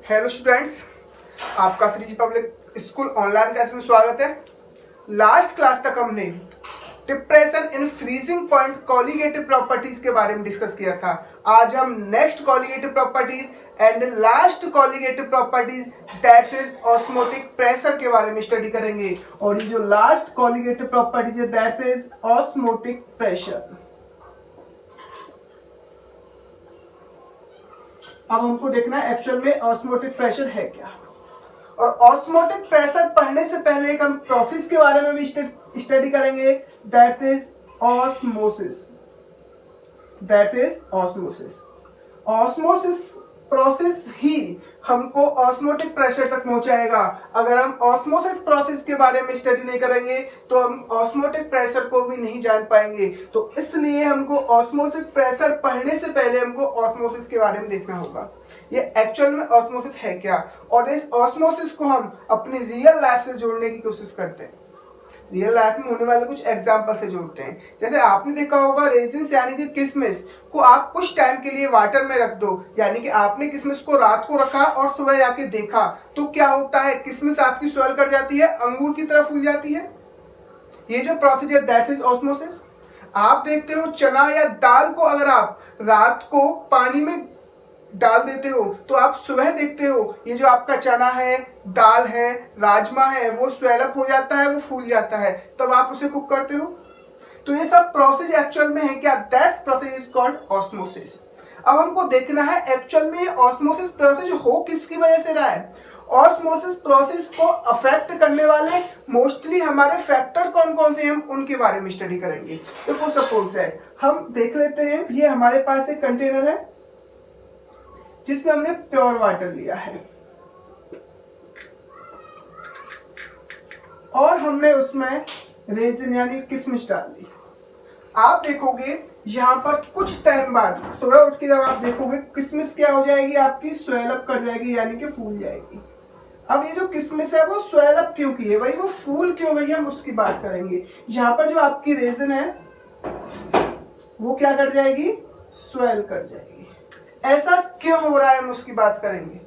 Hello students, आपका free public school online class में स्वागत है। लास्ट क्लास तक हमने depression in freezing point colligative properties के बारे में डिस्कस किया था। आज हम next colligative properties and last colligative properties that is osmotic pressure के बारे में स्टडी करेंगे। और ये जो लास्ट कॉलिगेटिव प्रॉपर्टीज है दैट इज ऑस्मोटिक प्रेशर। अब हमको देखना है एक्चुअल में ऑस्मोटिक प्रेशर है क्या। और ऑस्मोटिक प्रेशर पढ़ने से पहले एक हम प्रोसेस के बारे में भी स्टडी करेंगे that is osmosis. Osmosis process ही हमको ऑस्मोटिक प्रेशर तक पहुंचाएगा। अगर हम ऑस्मोसिस प्रोसेस के बारे में स्टडी नहीं करेंगे तो हम ऑस्मोटिक प्रेशर को भी नहीं जान पाएंगे। तो इसलिए हमको ऑस्मोटिक प्रेशर पढ़ने से पहले हमको ऑस्मोसिस के बारे में देखना होगा ये एक्चुअल में ऑस्मोसिस है क्या। और इस ऑस्मोसिस को हम अपनी रियल लाइफ से जोड़ने की कोशिश करते हैं, रियल लाइफ में होने वाले कुछ एग्जाम्पल से जोड़ते हैं। जैसे आपने देखा होगा रेजिन्स यानी कि किशमिश को आप कुछ टाइम के लिए वाटर में रख दो, यानी कि आपने किशमिश को रात को रखा और सुबह आके देखा तो क्या होता है, किशमिश आपकी स्वेल कर जाती है, अंगूर की तरह फूल जाती है। ये जो प्रोसेस है दैट इज ऑस्मोसिस। आप देखते हो चना या दाल को अगर आप रात को पानी में डाल देते हो तो आप सुबह देखते हो ये जो आपका चना है, दाल है, राजमा है, वो स्वेल अप हो जाता है, वो फूल जाता है, तब आप उसे कुक करते हो। तो ये सब प्रोसेस एक्चुअल में है क्या, that process is called osmosis. अब हमको देखना है एक्चुअल में ऑस्मोसिस प्रोसेस हो किसकी वजह से रहा है। ऑस्मोसिस प्रोसेस को अफेक्ट करने वाले मोस्टली हमारे फैक्टर कौन कौन से हैं हम उनके बारे में स्टडी करेंगे। देखो सपोज दैट हम देख लेते हैं, ये हमारे पास एक कंटेनर है जिसमें हमने प्योर वाटर लिया है और हमने उसमें रेजिन यानी किशमिश डाल दी। आप देखोगे यहां पर कुछ टाइम बाद सुबह उठ के जब आप देखोगे किशमिश क्या हो जाएगी, आपकी स्वेल अप कर जाएगी यानी कि फूल जाएगी। अब ये जो किशमिश है वो स्वेल अप क्यों की है भाई, वो फूल क्यों गई, हम उसकी बात करेंगे। यहां पर जो आपकी रेजिन है वो क्या कर जाएगी, स्वेल कर जाएगी। ऐसा क्यों हो रहा है हम उसकी बात करेंगे।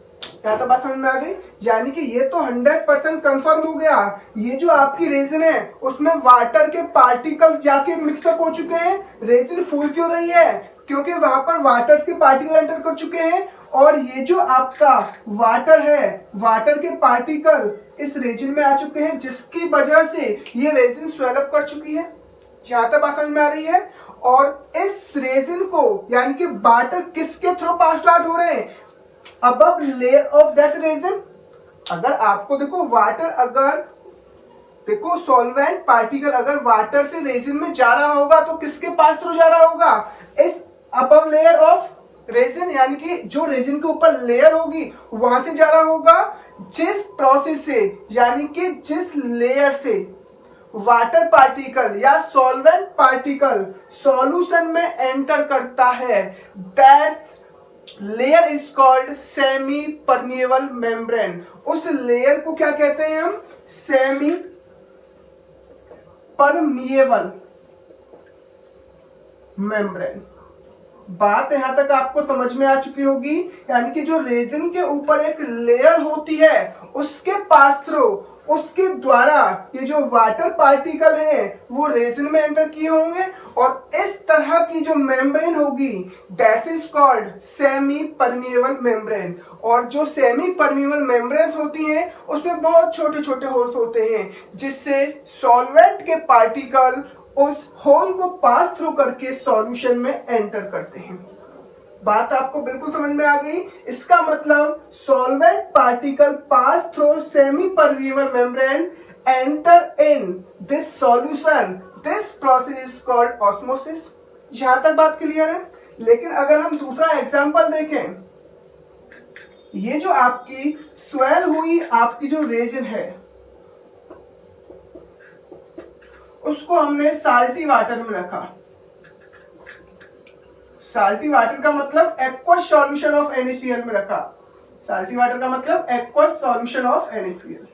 क्या तो बात समझ में आ गई, यानी कि ये तो 100% कंफर्म हो गया, ये जो आपकी रेजिन है उसमें वाटर के पार्टिकल्स जाके मिक्सअप हो चुके हैं। रेजिन फूल क्यों रही है, क्योंकि वहां पर वाटर के पार्टिकल एंटर कर चुके हैं और ये जो आपका वाटर है, वाटर के पार्टिकल इस रेजिन में आ चुके हैं जिसकी वजह से ये रेजिन स्वेल अप कर चुकी है। यहां तक बात समझ में आ रही है। और इस रेजिन को यानी कि वाटर किसके थ्रू पास आउट हो रहे हैं, above layer of that resin. अगर आपको देखो वाटर अगर देखो सॉल्वेंट पार्टिकल अगर वाटर से रेजिन में जा रहा होगा तो किसके पास थ्रू जा रहा होगा, इस अबव लेयर ऑफ रेजिन यानी कि जो रेजिन के ऊपर लेयर होगी वहां से जा रहा होगा। जिस प्रोसेस से यानी कि जिस लेयर से वाटर पार्टिकल या सॉल्वेंट पार्टिकल सॉल्यूशन में एंटर करता है that layer is called semi permeable membrane. उस लेयर को क्या कहते हैं हम, सेमी परमिएबल मेम्ब्रेन। बात यहां तक आपको समझ में आ चुकी होगी, यानी कि जो रेजिन के ऊपर एक लेयर होती है उसके पास थ्रू उसके द्वारा ये जो वाटर पार्टिकल है वो रेजिन में एंटर किए होंगे और इस तरह की जो मेम्ब्रेन होगी that is called semi permeable membrane. और जो सेमी परमिएबल मेम्ब्रेन होती हैं उसमें बहुत छोटे छोटे होल्स होते हैं जिससे सॉल्वेंट के पार्टिकल उस होल को पास थ्रू करके सॉल्यूशन में एंटर करते हैं। बात आपको बिल्कुल समझ में आ गई। इसका मतलब solvent particle pass through semi permeable membrane enter in this solution, this process is called osmosis. यहां तक बात क्लियर है। लेकिन अगर हम दूसरा एग्जांपल देखें, ये जो आपकी स्वेल हुई आपकी जो रेजिन है उसको हमने साल्टी वाटर में रखा। साल्टी वाटर का मतलब एक्वस सॉल्यूशन ऑफ NaCl में रखा। साल्टी वाटर का मतलब एक्वस सॉल्यूशन ऑफ NaCl।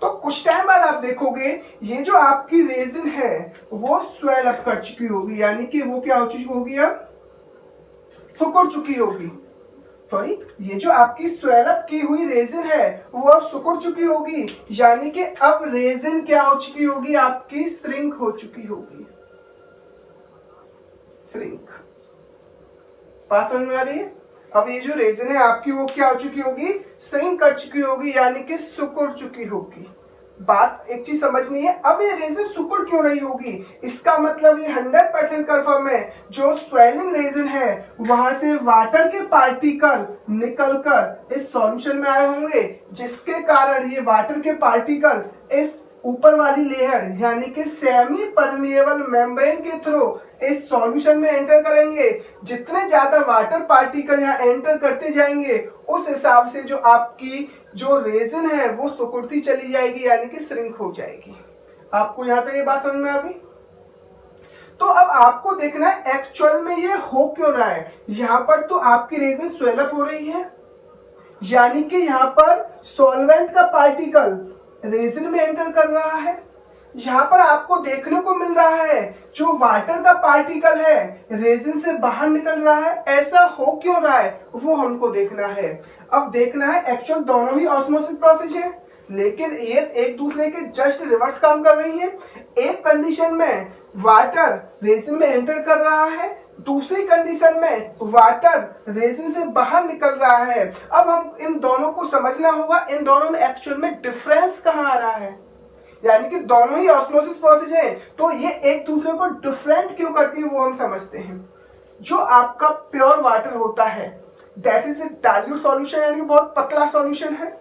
तो कुछ टाइम बाद आप देखोगे ये जो आपकी रेजिन है वो स्वेल अप कर चुकी होगी, यानी कि वो क्या हो चुकी होगी, अब सिकुड़ चुकी होगी। सॉरी, ये जो आपकी स्वेल अप की हुई रेजिन है वो अब सिकुड़ चुकी होगी, यानी कि अब रेजिन क्या हो चुकी होगी, आपकी श्रिंक हो चुकी होगी। श्रिंक, बात समझ में आ रही है? अब ये जो रेजिन है आपकी वो क्या हो चुकी होगी, श्रिंक कर चुकी होगी, यानी कि सिकुड़ चुकी होगी। बात एक चीज समझनी है, अब ये रेजिन सिकुड़ क्यों रही होगी, इसका मतलब ये 100% कंफर्म है, जो स्वेलिंग रेजिन है वहां से वाटर के पार्टिकल निकलकर इस सॉल्यूशन में आए होंगे, जिसके कारण ये वाटर के पार्टिकल इस ऊपर वाली लेयर यानी कि सेमी परमिएबल मेम्ब्रेन के थ्रू इस सॉल्यूशन में एंटर करेंगे। जितने ज्यादा वाटर पार्टिकल यहाँ एंटर करते जाएंगे उस हिसाब से जो आपकी जो रेजिन है वो सिकुड़ती चली जाएगी, यानी कि श्रिंक हो जाएगी। आपको यहाँ तक ये बात समझ में आ गई? तो अब आपको देखना है एक्चुअल में ये हो क्यों रहा है। यहाँ पर तो आपकी रेजिन स्वेल अप हो रही है, यानी कि यहाँ पर सॉल्वेंट का पार्टिकल रेजिन में एंटर कर रहा है। यहाँ पर आपको देखने को मिल रहा है जो वाटर का पार्टिकल है रेजिन से बाहर निकल रहा है। ऐसा हो क्यों रहा है वो हमको देखना है। अब देखना है एक्चुअल दोनों ही ऑस्मोसिस प्रोसेस है, लेकिन ये एक दूसरे के जस्ट रिवर्स काम कर रही है। एक कंडीशन में वाटर रेजिन में एंटर कर रहा है, दूसरी कंडीशन में वाटर रेजिन से बाहर निकल रहा है। अब हम इन दोनों को समझना होगा, इन दोनों में एक्चुअल में डिफरेंस कहाँ आ रहा है, यानी कि दोनों ही ऑस्मोसिस प्रोसेस है, तो ये एक दूसरे को डिफरेंट क्यों करती है वो हम समझते हैं। जो आपका प्योर वाटर होता है that is a dilute solution, यानी कि बहुत पतला सॉल्यूशन है,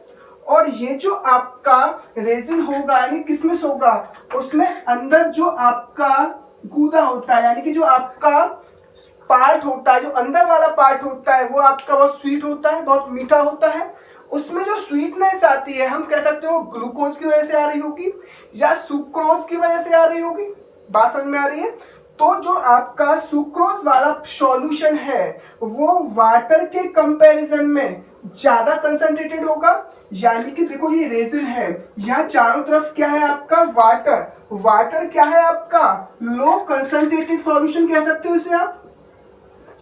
और ये जो आपका रेजिन होगा यानी किसमिस होगा, उसमें अंदर जो आपका गूदा होता है यानी कि जो आपका पार्ट होता है, जो अंदर वाला पार्ट होता है वो आपका बहुत स्वीट होता है, बहुत मीठा होता है। उसमें जो स्वीटनेस आती है हम कह सकते हैं वो ग्लूकोज की वजह से आ रही होगी या सुक्रोज की वजह से आ रही होगी। बात समझ में आ रही है? तो जो आपका सुक्रोज वाला सॉल्यूशन है वो वाटर के कंपैरिजन में ज्यादा कंसंट्रेटेड होगा, यानी कि देखो ये रेजिन है, यहाँ चारों तरफ क्या है आपका वाटर, वाटर क्या है आपका लो कंसंट्रेटेड सॉल्यूशन कह सकते हो इसे आप,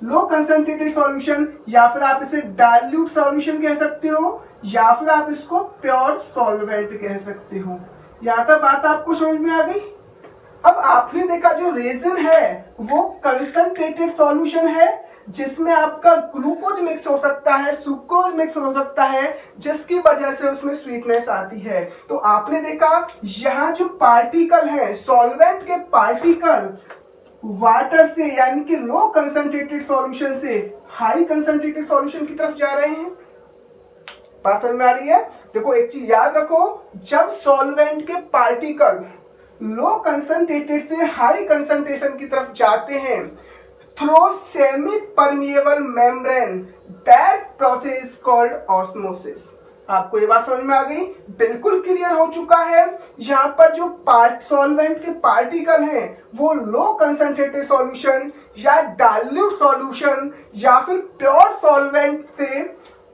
लो कंसंट्रेटेड सॉल्यूशन, या फिर आप इसे डाइल्यूट सॉल्यूशन कह सकते हो, या फिर आप इसको प्योर सॉल्वेंट कह सकते हो। यहां तक बात आपको समझ में आ गई? अब आपने देखा जो रेजिन है वो कंसंट्रेटेड सॉल्यूशन है जिसमें आपका ग्लूकोज मिक्स हो सकता है, सुक्रोज मिक्स हो सकता है, जिसकी वजह से उसमें स्वीटनेस आती है। तो आपने देखा यहाँ जो पार्टिकल है सॉल्वेंट के पार्टिकल वाटर से यानी कि लो कंसंट्रेटेड सॉल्यूशन से हाई कंसंट्रेटेड सॉल्यूशन की तरफ जा रहे हैं। बात समझ में आ रही है? देखो एक चीज याद रखो, जब सॉल्वेंट के पार्टिकल लो कंसंट्रेटेड से हाई कंसंट्रेशन की तरफ जाते हैं through semi permeable membrane, that process is called osmosis. आपको ये बात समझ में आ गई? बिल्कुल क्लियर हो चुका है। यहाँ पर जो सॉल्वेंट के पार्टिकल हैं वो लो कंसंट्रेटेड सॉल्यूशन या डाइल्यूट सॉल्यूशन या फिर प्योर सॉल्वेंट से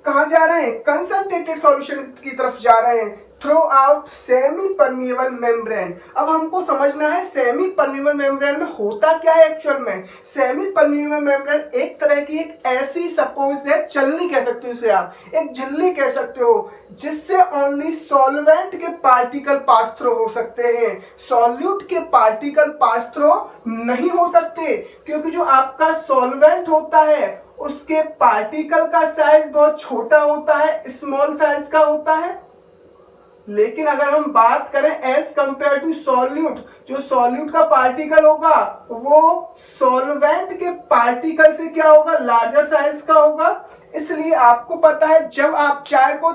कहाँ जा रहे हैं, कंसंट्रेटेड सॉल्यूशन की तरफ जा रहे हैं through out semi permeable membrane. अब हमको समझना है सेमी परमिएबल मेम्ब्रेन में होता क्या है एक्चुअल में। सेमी परमिएबल मेम्ब्रेन एक तरह की एक ऐसी सपोज है, चलनी कह सकते हो इसे आप, एक झिल्ली कह सकते हो, जिससे ओनली सॉल्वेंट के पार्टिकल पास थ्रू हो सकते हैं, सॉल्यूट के पार्टिकल पास थ्रू नहीं हो सकते, क्योंकि जो आपका सॉल्वेंट होता है उसके पार्टिकल का साइज बहुत छोटा होता है, स्मॉल साइज का होता है। लेकिन अगर हम बात करें एज कंपेयर टू सॉल्यूट, जो सॉल्यूट का पार्टिकल होगा वो सॉल्वेंट के पार्टिकल से क्या होगा, लार्जर साइज का होगा। इसलिए आपको पता है जब आप चाय को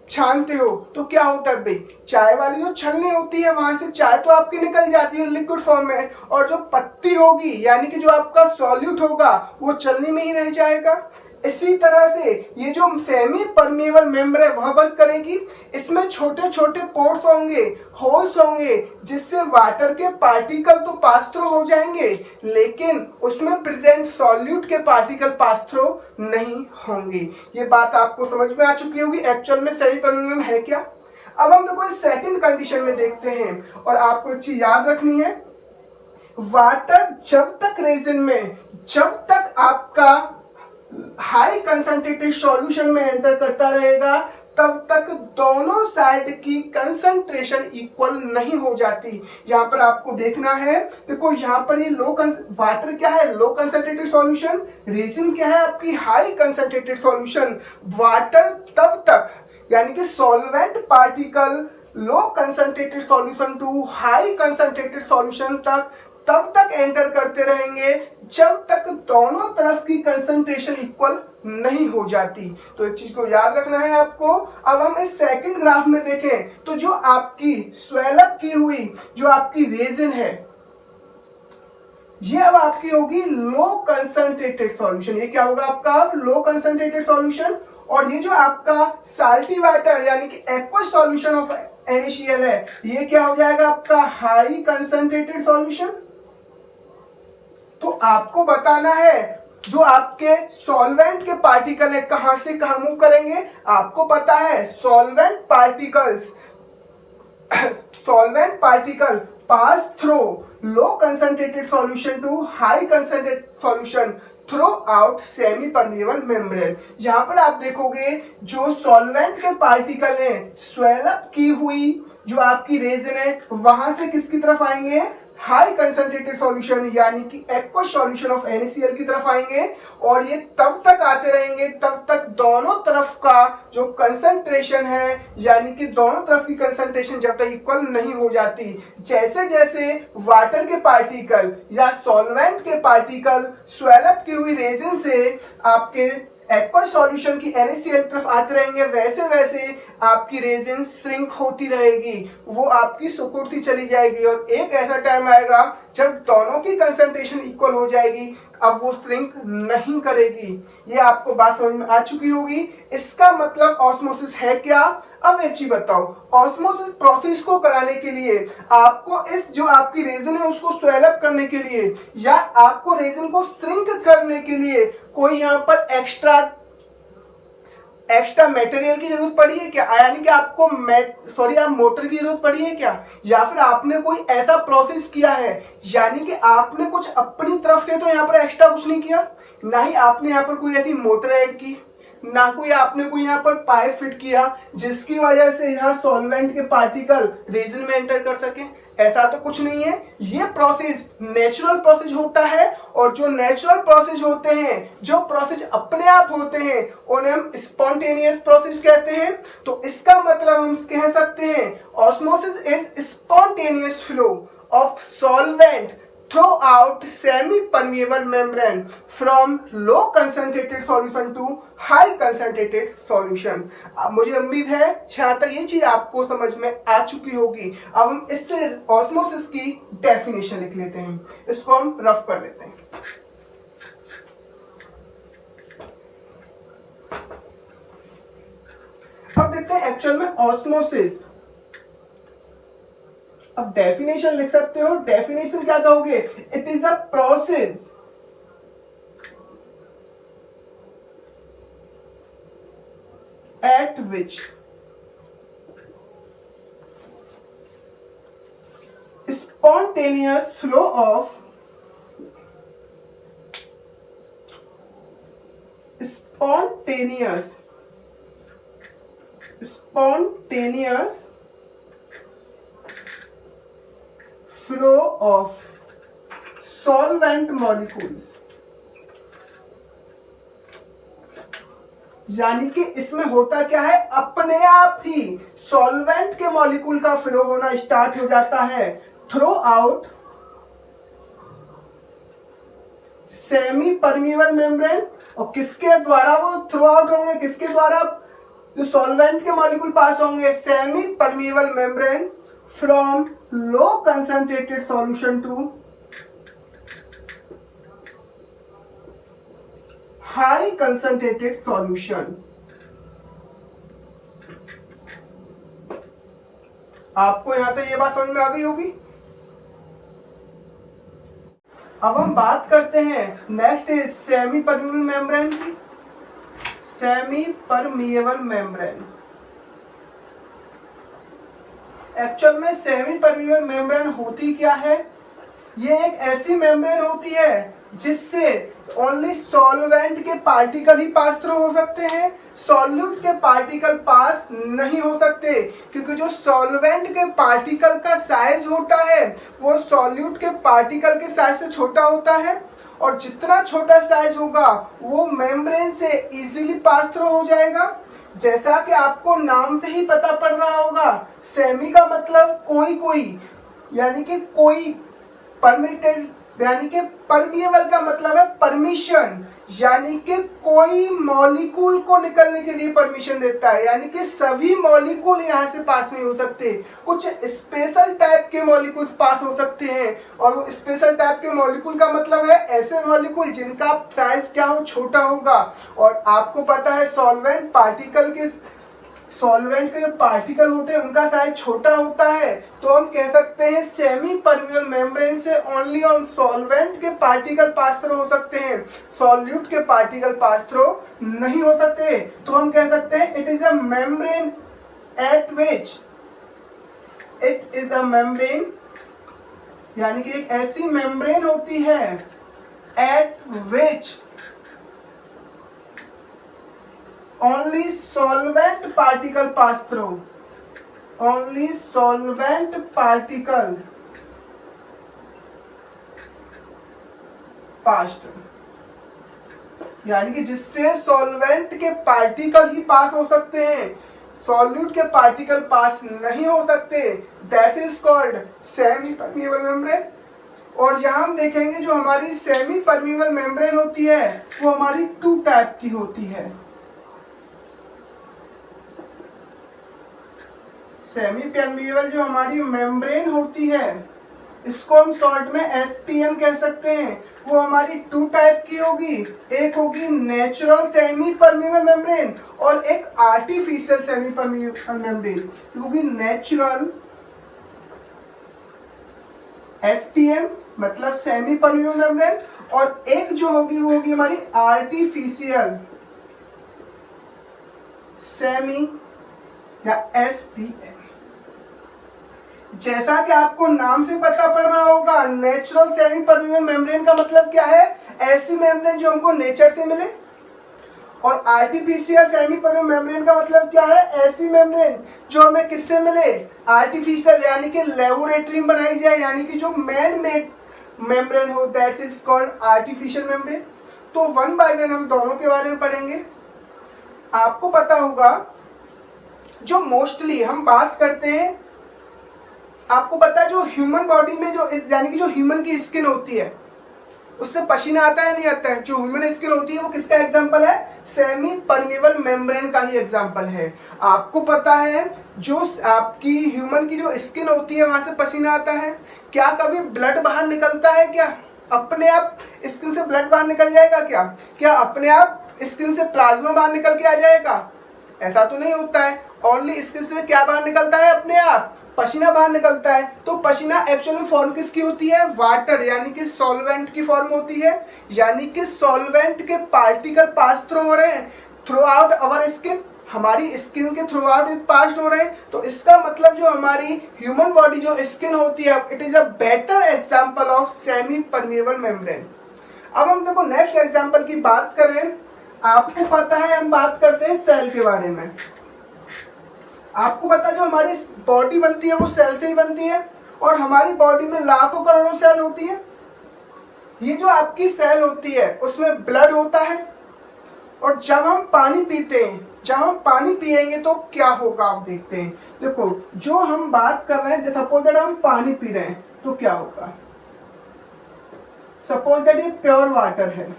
छानते हो तो क्या होता है भाई, चाय वाली जो छलनी होती है वहां से चाय तो आपकी निकल जाती है लिक्विड फॉर्म में, और जो पत्ती होगी यानी कि जो आपका सॉल्यूट होगा वो छलनी में ही रह जाएगा। इसी तरह से ये जो सेमी परमिएबल मेम्ब्रेन वह वर्क करेगी। इसमें छोटे छोटे पोर्स होंगे, होल्स होंगे, जिससे वाटर के पार्टिकल तो पास थ्रू हो जाएंगे लेकिन उसमें प्रेजेंट सॉल्यूट के पार्टिकल पास थ्रू नहीं होंगे। ये बात आपको समझ में आ चुकी होगी एक्चुअल में सेमी परमिएबल है क्या। अब हम देखो इस सेकंड कंडीशन में देखते हैं, और आपको एक चीज याद रखनी है, वाटर जब तक रेजिन में जब तक आपका हाई कंसंट्रेटेड सॉल्यूशन में एंटर करता रहेगा, तब तक दोनों साइड की कंसंट्रेशन इक्वल नहीं हो जाती। यहाँ पर आपको देखना है, देखो यहाँ पर ये वाटर क्या है, लो कंसंट्रेटेड सॉल्यूशन, रेजिन क्या है आपकी हाई कंसंट्रेटेड सॉल्यूशन। वाटर तब तक यानी कि solvent particle low concentrated solution to high concentrated solution तब तक एंटर करते रहेंगे जब तक दोनों तरफ की कंसंट्रेशन इक्वल नहीं हो जाती। तो एक चीज को याद रखना है आपको। अब हम इस सेकंड ग्राफ में देखें तो जो आपकी स्वेल अप की हुई जो आपकी रेजिन है, ये अब आपकी होगी लो कंसंट्रेटेड सॉल्यूशन। ये क्या होगा आपका लो कंसंट्रेटेड सॉल्यूशन। और ये जो आपका साल्टी वाटर यानी कि एक्वस सॉल्यूशन ऑफ NaCl है, ये क्या हो जाएगा आपका हाई कंसंट्रेटेड सॉल्यूशन। तो आपको बताना है जो आपके सॉल्वेंट के पार्टिकल है कहां से कहां मूव करेंगे। आपको पता है solvent particle pass through low concentrated solution to high concentrated solution throughout semi permeable membrane. यहां पर आप देखोगे जो सॉल्वेंट के पार्टिकल हैं स्वेल अप की हुई जो आपकी रेजिन है वहां से किसकी तरफ आएंगे, हाई कंसंट्रेटेड सॉल्यूशन यानी कि एक्वस सॉल्यूशन ऑफ NaCl की तरफ आएंगे। और ये तब तक आते रहेंगे तब तक दोनों तरफ का जो कंसंट्रेशन है यानी कि दोनों तरफ की कंसंट्रेशन जब तक इक्वल नहीं हो जाती। जैसे जैसे वाटर के पार्टिकल या सॉल्वेंट के पार्टिकल स्वेल अप की हुई रेजिन से आपके एक्वस सॉल्यूशन की NaCl तरफ आते रहेंगे, वैसे वैसे आपकी रेजिन श्रिंक होती रहेगी, वो आपकी सुकुड़ती चली जाएगी। और एक ऐसा टाइम आएगा जब दोनों की कंसंट्रेशन इक्वल हो जाएगी, अब वो श्रिंक नहीं करेगी। ये आपको बात समझ में आ चुकी होगी। इसका मतलब ऑस्मोसिस है क्या। अब एक चीज बताओ, ऑस्मोसिस प्रोसेस को कराने के लिए आपको इस जो आपकी रेजिन है उसको स्वेल अप करने के लिए या आपको रेजिन को श्रिंक करने के लिए कोई यहाँ पर एक्स्ट्रा मटेरियल की जरूरत पड़ी है क्या, यानी कि आपको आप मोटर की जरूरत पड़ी है क्या, या फिर आपने कोई ऐसा प्रोसेस किया है यानी कि आपने कुछ अपनी तरफ से तो यहाँ पर एक्स्ट्रा कुछ नहीं किया, ना ही आपने यहाँ पर कोई ऐसी मोटर ऐड की, ना कोई आपने कोई यहाँ पर पाइप फिट किया जिसकी वजह से यहाँ सॉल्वेंट के पार्टिकल रेजिन में एंटर कर सके। ऐसा तो कुछ नहीं है। ये प्रोसेस नेचुरल प्रोसेस होता है और जो नेचुरल प्रोसेस होते हैं, जो प्रोसेस अपने आप होते हैं, उन्हें हम स्पॉन्टेनियस प्रोसेस कहते हैं। तो इसका मतलब हम कह सकते हैं osmosis is spontaneous flow of solvent throughout semi-permeable membrane from low concentrated solution to high concentrated solution। अब मुझे उम्मीद है जहां तक ये चीज आपको समझ में आ चुकी होगी। अब हम इससे ऑस्मोसिस की डेफिनेशन लिख लेते हैं, इसको हम रफ कर लेते हैं। अब देखते हैं एक्चुअल में ऑस्मोसिस। अब डेफिनेशन लिख सकते हो, डेफिनेशन क्या कहोगे, it is a process at which spontaneous flow of spontaneous flow of solvent molecules, यानी कि इसमें होता क्या है, अपने आप ही सॉल्वेंट के मॉलिक्यूल का फ्लो होना स्टार्ट हो जाता है through out semi permeable membrane. और किसके द्वारा वो थ्रू आउट होंगे, किसके द्वारा जो सॉल्वेंट के मॉलिक्यूल पास होंगे, semi permeable membrane from low concentrated solution to high concentrated solution. आपको यहां तक ये बात समझ में आ गई होगी। अब हम बात करते हैं next is semi permeable membrane की। सेमी परमिएबल मेम्ब्रेन, एक्चुअल में सेमी परमिएबल मेम्ब्रेन होती क्या है, ये एक ऐसी मेम्ब्रेन होती है जिससे ओनली सॉल्वेंट के पार्टिकल ही पास थ्रू हो सकते हैं, सॉल्यूट के पार्टिकल पास नहीं हो सकते, क्योंकि जो सॉल्वेंट के पार्टिकल का साइज होता है वो सॉल्यूट के पार्टिकल के साइज से छोटा होता है, और जितना छोटा साइज होगा वो मेम्ब्रेन से इजीली पास थ्रू हो जाएगा। जैसा कि आपको नाम से ही पता पड़ रहा होगा, सेमी का मतलब कोई कोई, यानी कि कोई, परमिटेड यानी कि परमिएबल का मतलब है परमिशन, यानी कि कोई मॉलिक्यूल को निकलने के लिए परमिशन देता है, यानी कि सभी मॉलिक्यूल यहाँ से पास नहीं हो सकते, कुछ स्पेशल टाइप के मॉलिक्यूल पास हो सकते हैं। और वो स्पेशल टाइप के मॉलिक्यूल का मतलब है ऐसे मॉलिक्यूल जिनका साइज क्या हो, छोटा होगा। और आपको पता है सॉल्वेंट के जो पार्टिकल होते हैं उनका साइज छोटा होता है, तो हम कह सकते हैं सेमी परमिएबल मेम्ब्रेन से ओनली ऑन सॉल्वेंट के पार्टिकल पास थ्रू हो सकते हैं, सॉल्यूट के पार्टिकल पास थ्रू नहीं हो सकते। तो हम कह सकते हैं it is a membrane eight which, it is a membrane, यानी कि एक ऐसी मेम्ब्रेन होती है एट विच only solvent particle pass through, only solvent particle pass through, यानी कि जिससे सॉल्वेंट के पार्टिकल ही पास हो सकते हैं, सॉल्यूट के पार्टिकल पास नहीं हो सकते, that is called semi permeable membrane. और यहाँ हम देखेंगे जो हमारी सेमी परमिएबल मेम्ब्रेन होती है वो हमारी टू टाइप की होती है। सेमी परमिएबल जो हमारी मेम्ब्रेन होती है इसको हम शॉर्ट में एसपीएम कह सकते हैं, वो हमारी टू टाइप की होगी, एक होगी नेचुरल सेमी परमिएबल मेम्ब्रेन और एक आर्टिफिशियल सेमी परमिएबल मेम्ब्रेन। होगी नेचुरल एसपीएम मतलब सेमी परमिएबल मेम्ब्रेन, और एक जो होगी वो होगी हमारी आर्टिफिशियल सेमी या एसपीएम। जैसा कि आपको नाम से पता पड़ रहा होगा, नेचुरल सेमी परमिएबल मेम्ब्रेन का मतलब क्या है, ऐसी मेम्ब्रेन जो हमको नेचर से मिले, और आर्टिफिशियल सेमी परमिएबल मेम्ब्रेन का मतलब क्या है, ऐसी मेम्ब्रेन जो हमें किससे मिले, आर्टिफिशियल, यानी कि लेबोरेटरी में बनाई जाए, यानी कि जो मैन मेड मेम्ब्रेन हो, that is called artificial membrane. तो वन बाय वन हम दोनों के बारे में पढ़ेंगे। आपको पता होगा जो मोस्टली हम बात करते हैं, आपको पता है जो ह्यूमन बॉडी में जो यानी कि जो ह्यूमन की स्किन होती है उससे पसीना आता है नहीं आता है, जो ह्यूमन स्किन होती है वो किसका एग्जांपल है, सेमी परमिएबल मेम्ब्रेन का ही एग्जांपल है। आपको पता है जो आपकी ह्यूमन की जो स्किन होती है वहां से पसीना आता है, क्या कभी ब्लड बाहर निकलता है क्या, अपने आप स्किन से ब्लड बाहर निकल जाएगा क्या, क्या अपने आप स्किन से प्लाज्मा बाहर निकल के आ जाएगा, ऐसा तो नहीं होता है। ओनली स्किन से क्या बाहर निकलता है, अपने आप पसीना बाहर निकलता है। तो पसीना एक्चुअली फॉर्म किसकी होती है, वाटर, यानी कि सॉल्वेंट की फॉर्म होती है, यानी कि सॉल्वेंट के पार्टिकल पास थ्रू हो रहे हैं थ्रू आउट अवर स्किन, हमारी स्किन के थ्रू आउट पास हो रहे हैं। तो इसका मतलब जो हमारी ह्यूमन बॉडी जो स्किन होती है it is a better example of semi permeable membrane. अब हम देखो नेक्स्ट एग्जांपल की बात करें, आपको पता है हम बात करते हैं सेल के बारे में। आपको पता है जो हमारी बॉडी बनती है वो सेल से ही बनती है, और हमारी बॉडी में लाखों करोड़ों सेल होती है। ये जो आपकी सेल होती है उसमें ब्लड होता है, और जब हम पानी पीते हैं, जब हम पानी पिएंगे तो क्या होगा आप देखते हैं। देखो जो हम बात कर रहे हैं, सपोज दैट हम पानी पी रहे हैं तो क्या होगा, सपोज दैट ये प्योर वाटर है,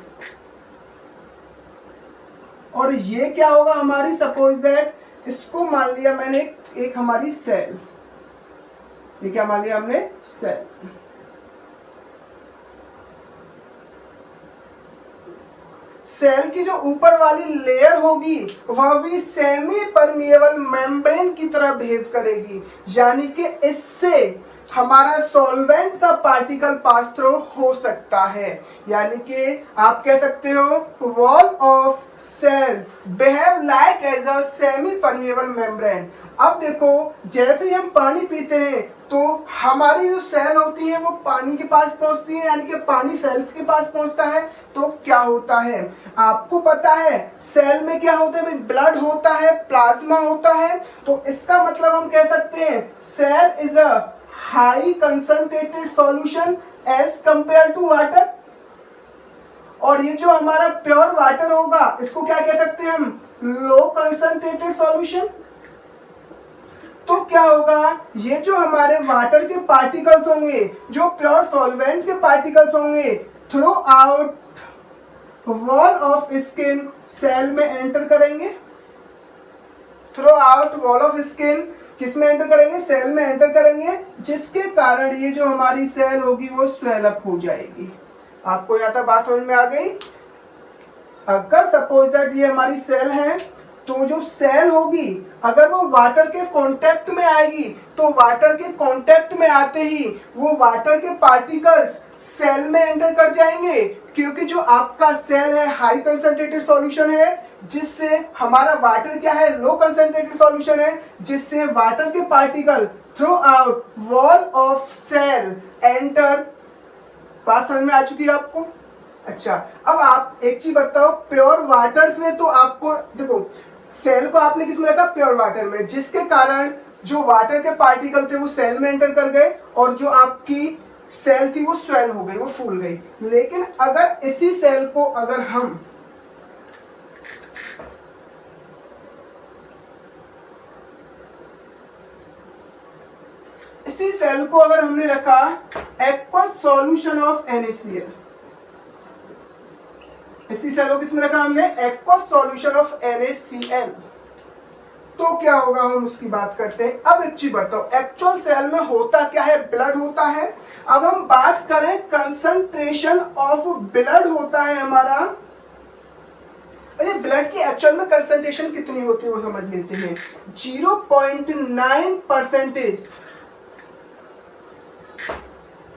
और ये क्या होगा हमारी, सपोज दैट इसको मान लिया मैंने एक हमारी सेल, ये क्या मान लिया हमने, सेल। सेल की जो ऊपर वाली लेयर होगी वह भी सेमी परमिएबल मेम्ब्रेन की तरह बिहेव करेगी, यानी कि इससे हमारा सॉल्वेंट का पार्टिकल पास थ्रू हो सकता है। यानी कि आप कह सकते हो wall of cell behave like as a semi permeable membrane. अब देखो जैसे ही हम पानी पीते हैं तो हमारी जो सेल होती है वो पानी के पास पहुंचती है, यानी कि पानी सेल के पास पहुंचता है तो क्या होता है आपको पता है सेल में क्या होता है, ब्लड होता है, प्लाज्मा होता है। तो इसका मतलब हम कह सकते हैं cell is a high concentrated solution as compare to water. और ये जो हमारा प्योर वाटर होगा इसको क्या कह सकते हैं हम, लो कंसंट्रेटेड सॉल्यूशन। तो क्या होगा, ये जो हमारे वाटर के पार्टिकल्स होंगे, जो प्योर सॉल्वेंट के पार्टिकल्स होंगे, throughout wall of skin cell में एंटर करेंगे। Throughout wall of skin किस में एंटर करेंगे, सेल में एंटर करेंगे, जिसके कारण ये जो हमारी सेल होगी वो स्वेल अप हो जाएगी। आपको यहाँ तक बात समझ में आ गई। अगर सपोज दैट ये हमारी सेल है तो जो सेल होगी अगर वो वाटर के कांटेक्ट में आएगी तो वाटर के कांटेक्ट में आते ही वो वाटर के पार्टिकल्स सेल में एंटर कर जाएंगे, क्योंकि जो आपका सेल है हाई कंसंट्रेटेड सॉल्यूशन है, जिससे हमारा वाटर क्या है, लो कंसंट्रेटेड सॉल्यूशन है, जिससे वाटर के particle throughout wall of cell enter. बात समझ में आ चुकी है आपको। अच्छा अब आप एक चीज बताओ, प्योर वाटर में तो आपको देखो सेल को आपने किस में रखा, प्योर वाटर में, जिसके कारण जो वाटर के पार्टिकल थे वो सेल में एंटर कर गए और जो आपकी सेल थी वो स्वेल हो गई, वो फूल गई। लेकिन अगर इसी सेल को अगर हम हमने रखा एक्वस सॉल्यूशन ऑफ NaCl, इसी सेल को किसमें रखा हमने, एक्वस सॉल्यूशन ऑफ NaCl, तो क्या होगा हम उसकी बात करते हैं। अब एक चीज बताओ, एक्चुअल सेल में होता क्या है, ब्लड होता है। अब हम बात करें कंसंट्रेशन ऑफ ब्लड होता है हमारा, ब्लड की एक्चुअल में कंसंट्रेशन कितनी होती है वो समझ लेते हैं। 0.9%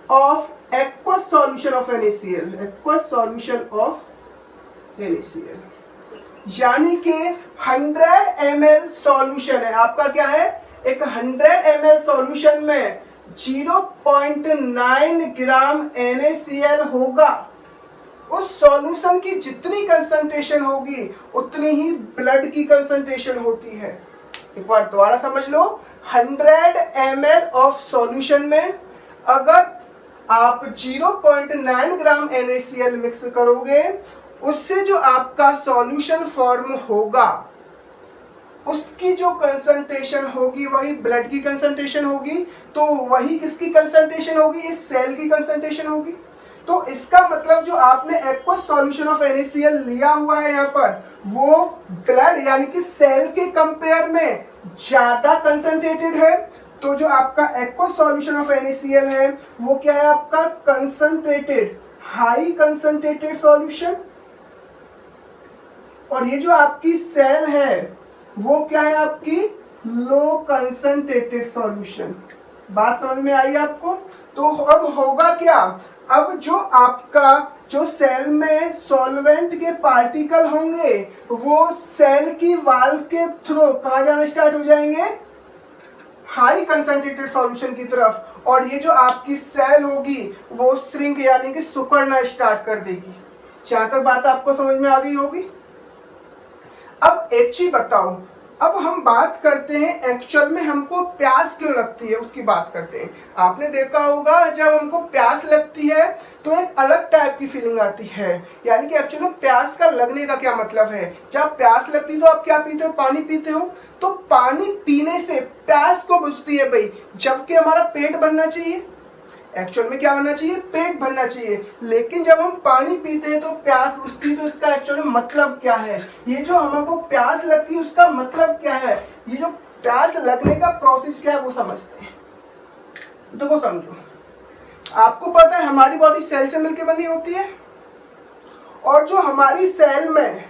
of aqueous solution of NaCl, aqueous solution of NaCl, यानी कि 100 ml सॉल्यूशन है आपका, क्या है, एक 100 ml सॉल्यूशन में 0.9 ग्राम NaCl होगा। उस सॉल्यूशन की जितनी कंसंट्रेशन होगी उतनी ही ब्लड की कंसंट्रेशन होती है। एक बार दोबारा समझ लो, 100 ml ऑफ सॉल्यूशन में अगर आप 0.9 ग्राम NaCl मिक्स करोगे, उससे जो आपका सॉल्यूशन फॉर्म होगा उसकी जो कंसंट्रेशन होगी वही ब्लड की कंसंट्रेशन होगी। तो वही किसकी कंसंट्रेशन होगी, इस सेल की कंसंट्रेशन होगी। तो इसका मतलब जो आपने एक्वस सॉल्यूशन ऑफ NaCl लिया हुआ है यहाँ पर, वो ब्लड यानी कि सेल के कंपेयर में ज्यादा कंसंट्रेटेड है। तो जो आपका एक्वस सॉल्यूशन ऑफ NaCl है वो क्या है, आपका कंसंट्रेटेड, हाई कंसंट्रेटेड सॉल्यूशन। और ये जो आपकी सेल है वो क्या है, आपकी लो कंसंट्रेटेड सॉल्यूशन। बात समझ में आई आपको। तो अब होगा क्या, अब जो आपका जो सेल में सॉल्वेंट के पार्टिकल होंगे वो सेल की वाल के थ्रू कहाँ जाना स्टार्ट हो जाएंगे, हाई कंसंट्रेटेड सॉल्यूशन की तरफ। और ये जो आपकी सेल होगी वो श्रिंक यानी कि सिकुड़ना स्टार्ट कर देगी। जहां तक बात आपको समझ में आ गई होगी। अब एक चीज बताओ, अब हम बात करते हैं एक्चुअल में हमको प्यास क्यों लगती है उसकी बात करते हैं। आपने देखा होगा जब हमको प्यास लगती है तो एक अलग टाइप की फीलिंग आती है। यानी कि एक्चुअली प्यास का लगने का क्या मतलब है, जब प्यास लगती है तो आप क्या पीते हो, पानी पीते हो। तो पानी पीने से प्यास को बुझती है भाई, जबकि हमारा पेट भरना चाहिए। एक्चुअल में क्या बनना चाहिए, पेट भरना चाहिए। लेकिन जब हम पानी पीते हैं तो प्यास बुझती है। तो इसका एक्चुअली मतलब क्या है, ये जो हमको प्यास लगती है उसका मतलब क्या है, ये जो प्यास लगने का प्रोसेस क्या है वो समझते हैं। देखो समझो, आपको पता है हमारी बॉडी सेल से मिलकर बनी होती है, और जो हमारी सेल में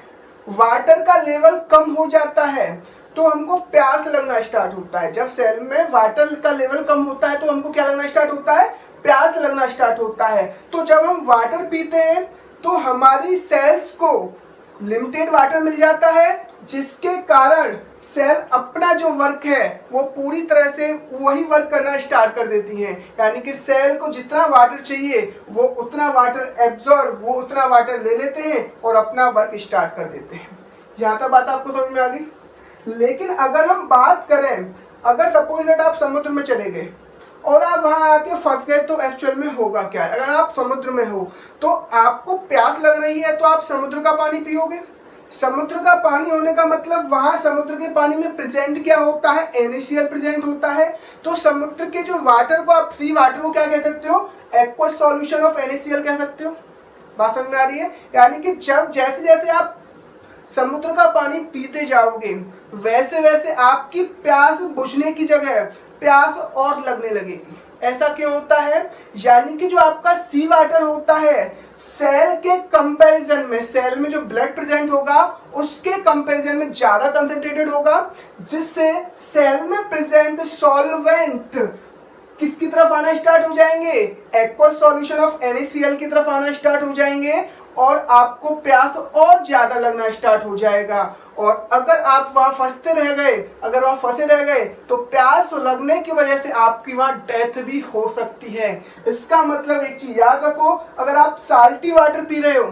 वाटर का लेवल कम हो जाता है तो हमको प्यास लगना स्टार्ट होता है। जब सेल में वाटर का लेवल कम होता है तो हमको क्या लगना स्टार्ट होता है, प्यास लगना स्टार्ट होता है। तो जब हम वाटर पीते हैं तो हमारी सेल्स को लिमिटेड वाटर मिल जाता है, जिसके कारण सेल अपना जो वर्क है वो पूरी तरह से वही वर्क करना स्टार्ट कर देती हैं। यानी कि सेल को जितना वाटर चाहिए वो उतना वाटर एब्जॉर्ब, वो उतना वाटर ले लेते हैं और अपना वर्क स्टार्ट कर देते हैं। यहाँ तक बात आपको समझ में आ गई। लेकिन अगर हम बात करें, अगर सपोज दैट आप समुद्र में चले गए और आप वहां आके फंस गए, तो एक्चुअल में होगा क्या है, अगर आप समुद्र में हो तो आपको प्यास लग रही है तो आप समुद्र का पानी पियोगे। समुद्र का पानी होने का मतलब वहां समुद्र के पानी में प्रेजेंट क्या होता है, NaCl प्रेजेंट होता है। तो समुद्र के जो वाटर को आप सी वाटर को क्या कह सकते हो, एक्वस सॉल्यूशन ऑफ NaCl कह सकते हो। बात समझ में आ रही है। यानी कि जब जैसे जैसे आप समुद्र का पानी पीते जाओगे वैसे वैसे आपकी प्यास बुझने की जगह प्यास और लगने लगेगी। ऐसा क्यों होता है, यानी कि जो आपका सी वाटर होता है सेल के कंपैरिजन में, सेल में जो ब्लड प्रेजेंट होगा उसके कंपैरिजन में ज्यादा कंसंट्रेटेड होगा, जिससे सेल में प्रेजेंट सॉल्वेंट किसकी तरफ आना स्टार्ट हो जाएंगे, एक्वस सॉल्यूशन ऑफ NaCl की तरफ आना स्टार्ट हो जाएंगे और आपको प्यास और ज्यादा लगना स्टार्ट हो जाएगा। और अगर आप वहां फंसते रह गए, अगर वहां फंसे रह गए तो प्यास लगने की वजह से आपकी वहां डेथ भी हो सकती है। इसका मतलब एक चीज याद रखो, अगर आप साल्टी वाटर पी रहे हो,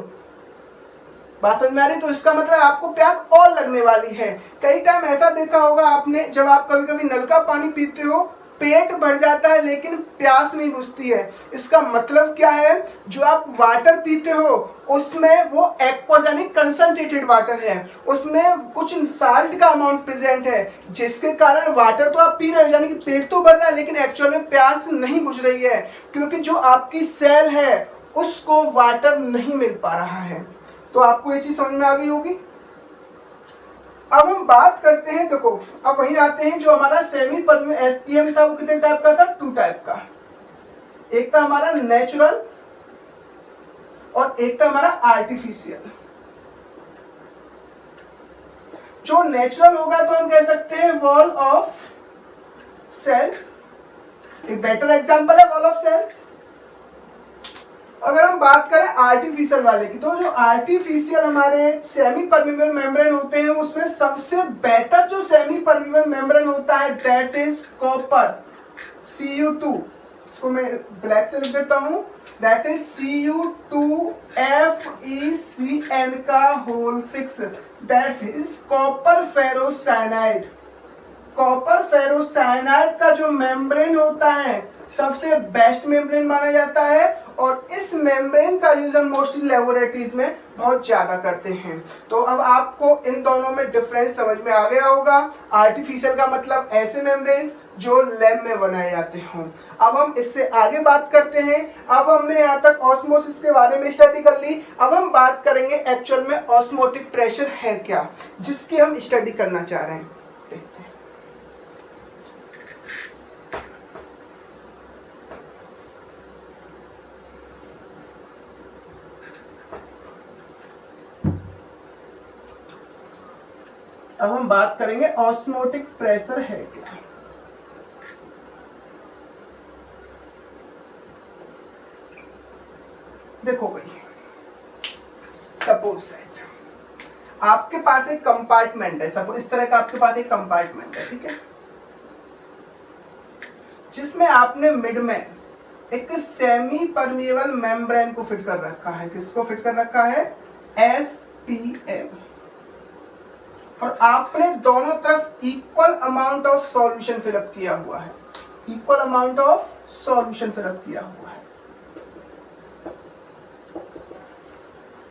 बात समझ में आ रही, तो इसका मतलब आपको प्यास और लगने वाली है। कई टाइम ऐसा देखा होगा आपने, जब आप कभी कभी नल का पानी पीते हो पेट भर जाता है लेकिन प्यास नहीं बुझती है। इसका मतलब क्या है, जो आप वाटर पीते हो उसमें वो एक्वस यानी कंसंट्रेटेड वाटर है, उसमें कुछ साल्ट का अमाउंट प्रेजेंट है, जिसके कारण वाटर तो आप पी रहे हो यानी कि पेट तो भर रहा है लेकिन एक्चुअल में प्यास नहीं बुझ रही है, क्योंकि जो आपकी सेल है उसको वाटर नहीं मिल पा रहा है। तो आपको ये चीज समझ में आ गई होगी। अब हम बात करते हैं, देखो अब वही आते हैं जो हमारा सेमी परमेबल SPM था, वो कितने टाइप का था, 2 टाइप का। एक था हमारा नेचुरल और एक था हमारा आर्टिफिशियल। जो नेचुरल होगा तो हम कह सकते हैं वॉल ऑफ सेल्स, एक बेटर एग्जांपल है वॉल ऑफ सेल्स। अगर हम बात करें आर्टिफिशियल वाले की, तो जो आर्टिफिशियल हमारे सेमी परमेबल मेम्ब्रेन होते हैं उसमें सबसे बेटर जो सेमी परमेबल मेम्ब्रेन होता है दैट इज कॉपर, Cu2। इसको मैं ब्लैक से लिख देता हूं, दैट इज Cu2FeCN का होल फिक्स, that is copper ferrocyanide. Copper ferrocyanide का जो मेम्ब्रेन होता है सबसे बेस्ट मेम्ब्रेन माना जाता है और इस मेम्ब्रेन का यूज हम मोस्टली लेबोरेटरीज में बहुत ज्यादा करते हैं। तो अब आपको इन दोनों में डिफरेंस समझ में आ गया होगा। आर्टिफिशियल का मतलब ऐसे मेम्ब्रेन्स जो लैब में बनाए जाते हों। अब हम इससे आगे बात करते हैं। अब हमने यहाँ तक ऑस्मोसिस के बारे में स्टडी कर ली, अब हम बात करेंगे एक्चुअल में ऑस्मोटिक प्रेशर है क्या, जिसकी हम स्टडी करना चाह रहे हैं। देखते हैं। अब हम बात करेंगे ऑस्मोटिक प्रेशर है क्या। देखो भाई, सपोज दैट आपके पास एक कंपार्टमेंट है, सपोज इस तरह का आपके पास एक कंपार्टमेंट है, ठीक है, जिसमें आपने मिड में एक सेमी परमिएबल मेम्ब्रेन को फिट कर रखा है। किसको फिट कर रखा है, SPM। और आपने दोनों तरफ equal amount of solution fill up किया हुआ है, equal amount of solution fill up किया हुआ है।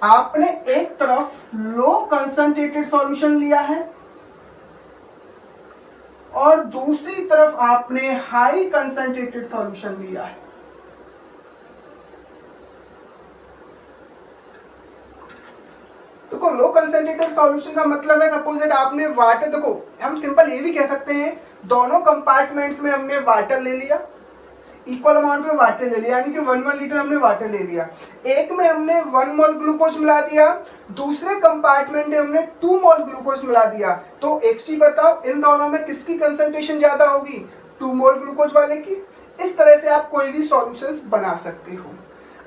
आपने एक तरफ लो कंसंट्रेटेड सॉल्यूशन लिया है और दूसरी तरफ आपने हाई कंसंट्रेटेड सॉल्यूशन लिया है। देखो लो कंसंट्रेटेड सॉल्यूशन का मतलब है सपोज दैट आपने वाटर, देखो हम सिंपल ये भी कह सकते हैं दोनों कंपार्टमेंट्स में हमने वाटर ले लिया, इक्वल अमाउंट में वाटर ले लिया, यानी कि 1 लीटर हमने वाटर ले लिया। एक में हमने 1 मोल ग्लूकोज मिला दिया, दूसरे कंपार्टमेंट में हमने 2 मोल ग्लूकोज मिला दिया, तो एक चीज बताओ इन दोनों में किसकी कंसंट्रेशन ज्यादा होगी? 2 मोल ग्लूकोज वाले की। इस तरह से आप कोई भी सॉल्यूशंस बना सकते हो।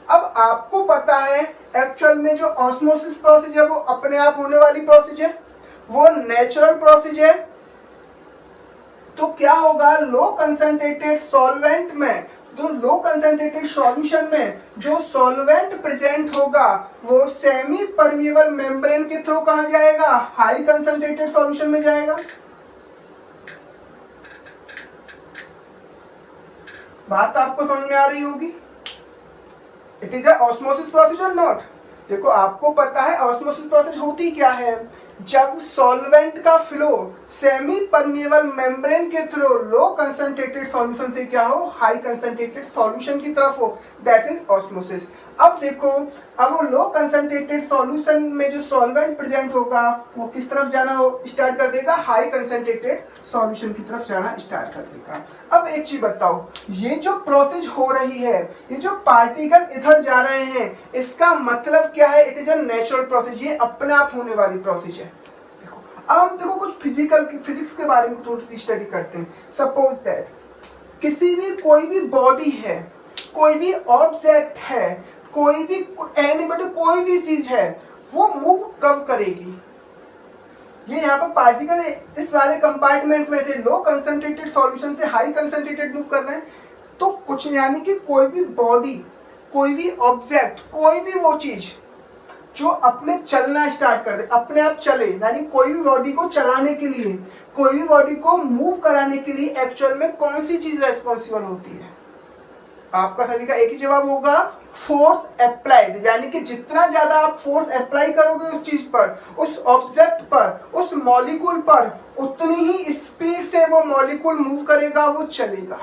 अब आपको पता है एक्चुअल में जो ऑस्मोसिस प्रोसेस है वो अपने आप होने वाली प्रोसेस है, वो नेचुरल प्रोसेस है। तो क्या होगा, लो कंसंट्रेटेड सॉल्वेंट में, तो लो कंसंट्रेटेड सॉल्यूशन में जो सॉल्वेंट प्रेजेंट होगा वो सेमी परमिएबल मेम्ब्रेन के थ्रू कहां जाएगा? हाई कंसंट्रेटेड सॉल्यूशन में जाएगा। बात आपको समझ में आ रही होगी। इट इज ऑस्मोसिस प्रोसेस और नॉट। देखो आपको पता है ऑस्मोसिस प्रोसेस होती क्या है, जब सॉल्वेंट का फ्लो सेमी परमिएबल मेम्ब्रेन के थ्रू लो कंसंट्रेटेड सॉल्यूशन से क्या हो? हाई कंसंट्रेटेड सॉल्यूशन की तरफ हो, दैट इज ऑस्मोसिस। अब देखो, अब वो लो कंसंट्रेटेड सॉल्यूशन में जो सॉल्वेंट प्रेजेंट होगा वो किस तरफ जाना हो स्टार्ट कर देगा? हाई कंसंट्रेटेड सॉल्यूशन की तरफ जाना स्टार्ट कर देगा। अब एक चीज बताओ, ये जो प्रोसेस हो रही है, ये जो पार्टिकल इधर जा रहे हैं, इसका मतलब क्या है? It is a natural process, ये अपने आप होने वाली प्रोसेस है। अब हम देखो कुछ फिजिक्स के बारे में थोड़ी स्टडी करते हैं। सपोज दैट किसी भी कोई भी बॉडी है, कोई भी ऑब्जेक्ट है, कोई भी एनीबॉडी, कोई भी चीज है, वो मूव कब करेगी? ये यहाँ पर पार्टिकल इस वाले कंपार्टमेंट में थे, लो कंसंट्रेटेड सॉल्यूशन से हाई कंसंट्रेटेड मूव कर रहे हैं। तो कुछ यानी कि कोई भी बॉडी, कोई भी ऑब्जेक्ट, कोई भी वो चीज जो अपने चलना स्टार्ट कर दे, अपने आप चले, यानी कोई भी बॉडी को चलाने के लिए, कोई भी बॉडी को मूव कराने के लिए एक्चुअल में कौन सी चीज रेस्पॉन्सिबल होती है? आपका सभी का एक ही जवाब होगा, फोर्स अप्लाइड। यानी कि जितना ज्यादा आप फोर्स अप्लाई करोगे उस चीज पर, उस ऑब्जेक्ट पर, उस मॉलिक्यूल पर, उतनी ही स्पीड से वो मॉलिक्यूल मूव करेगा, वो चलेगा।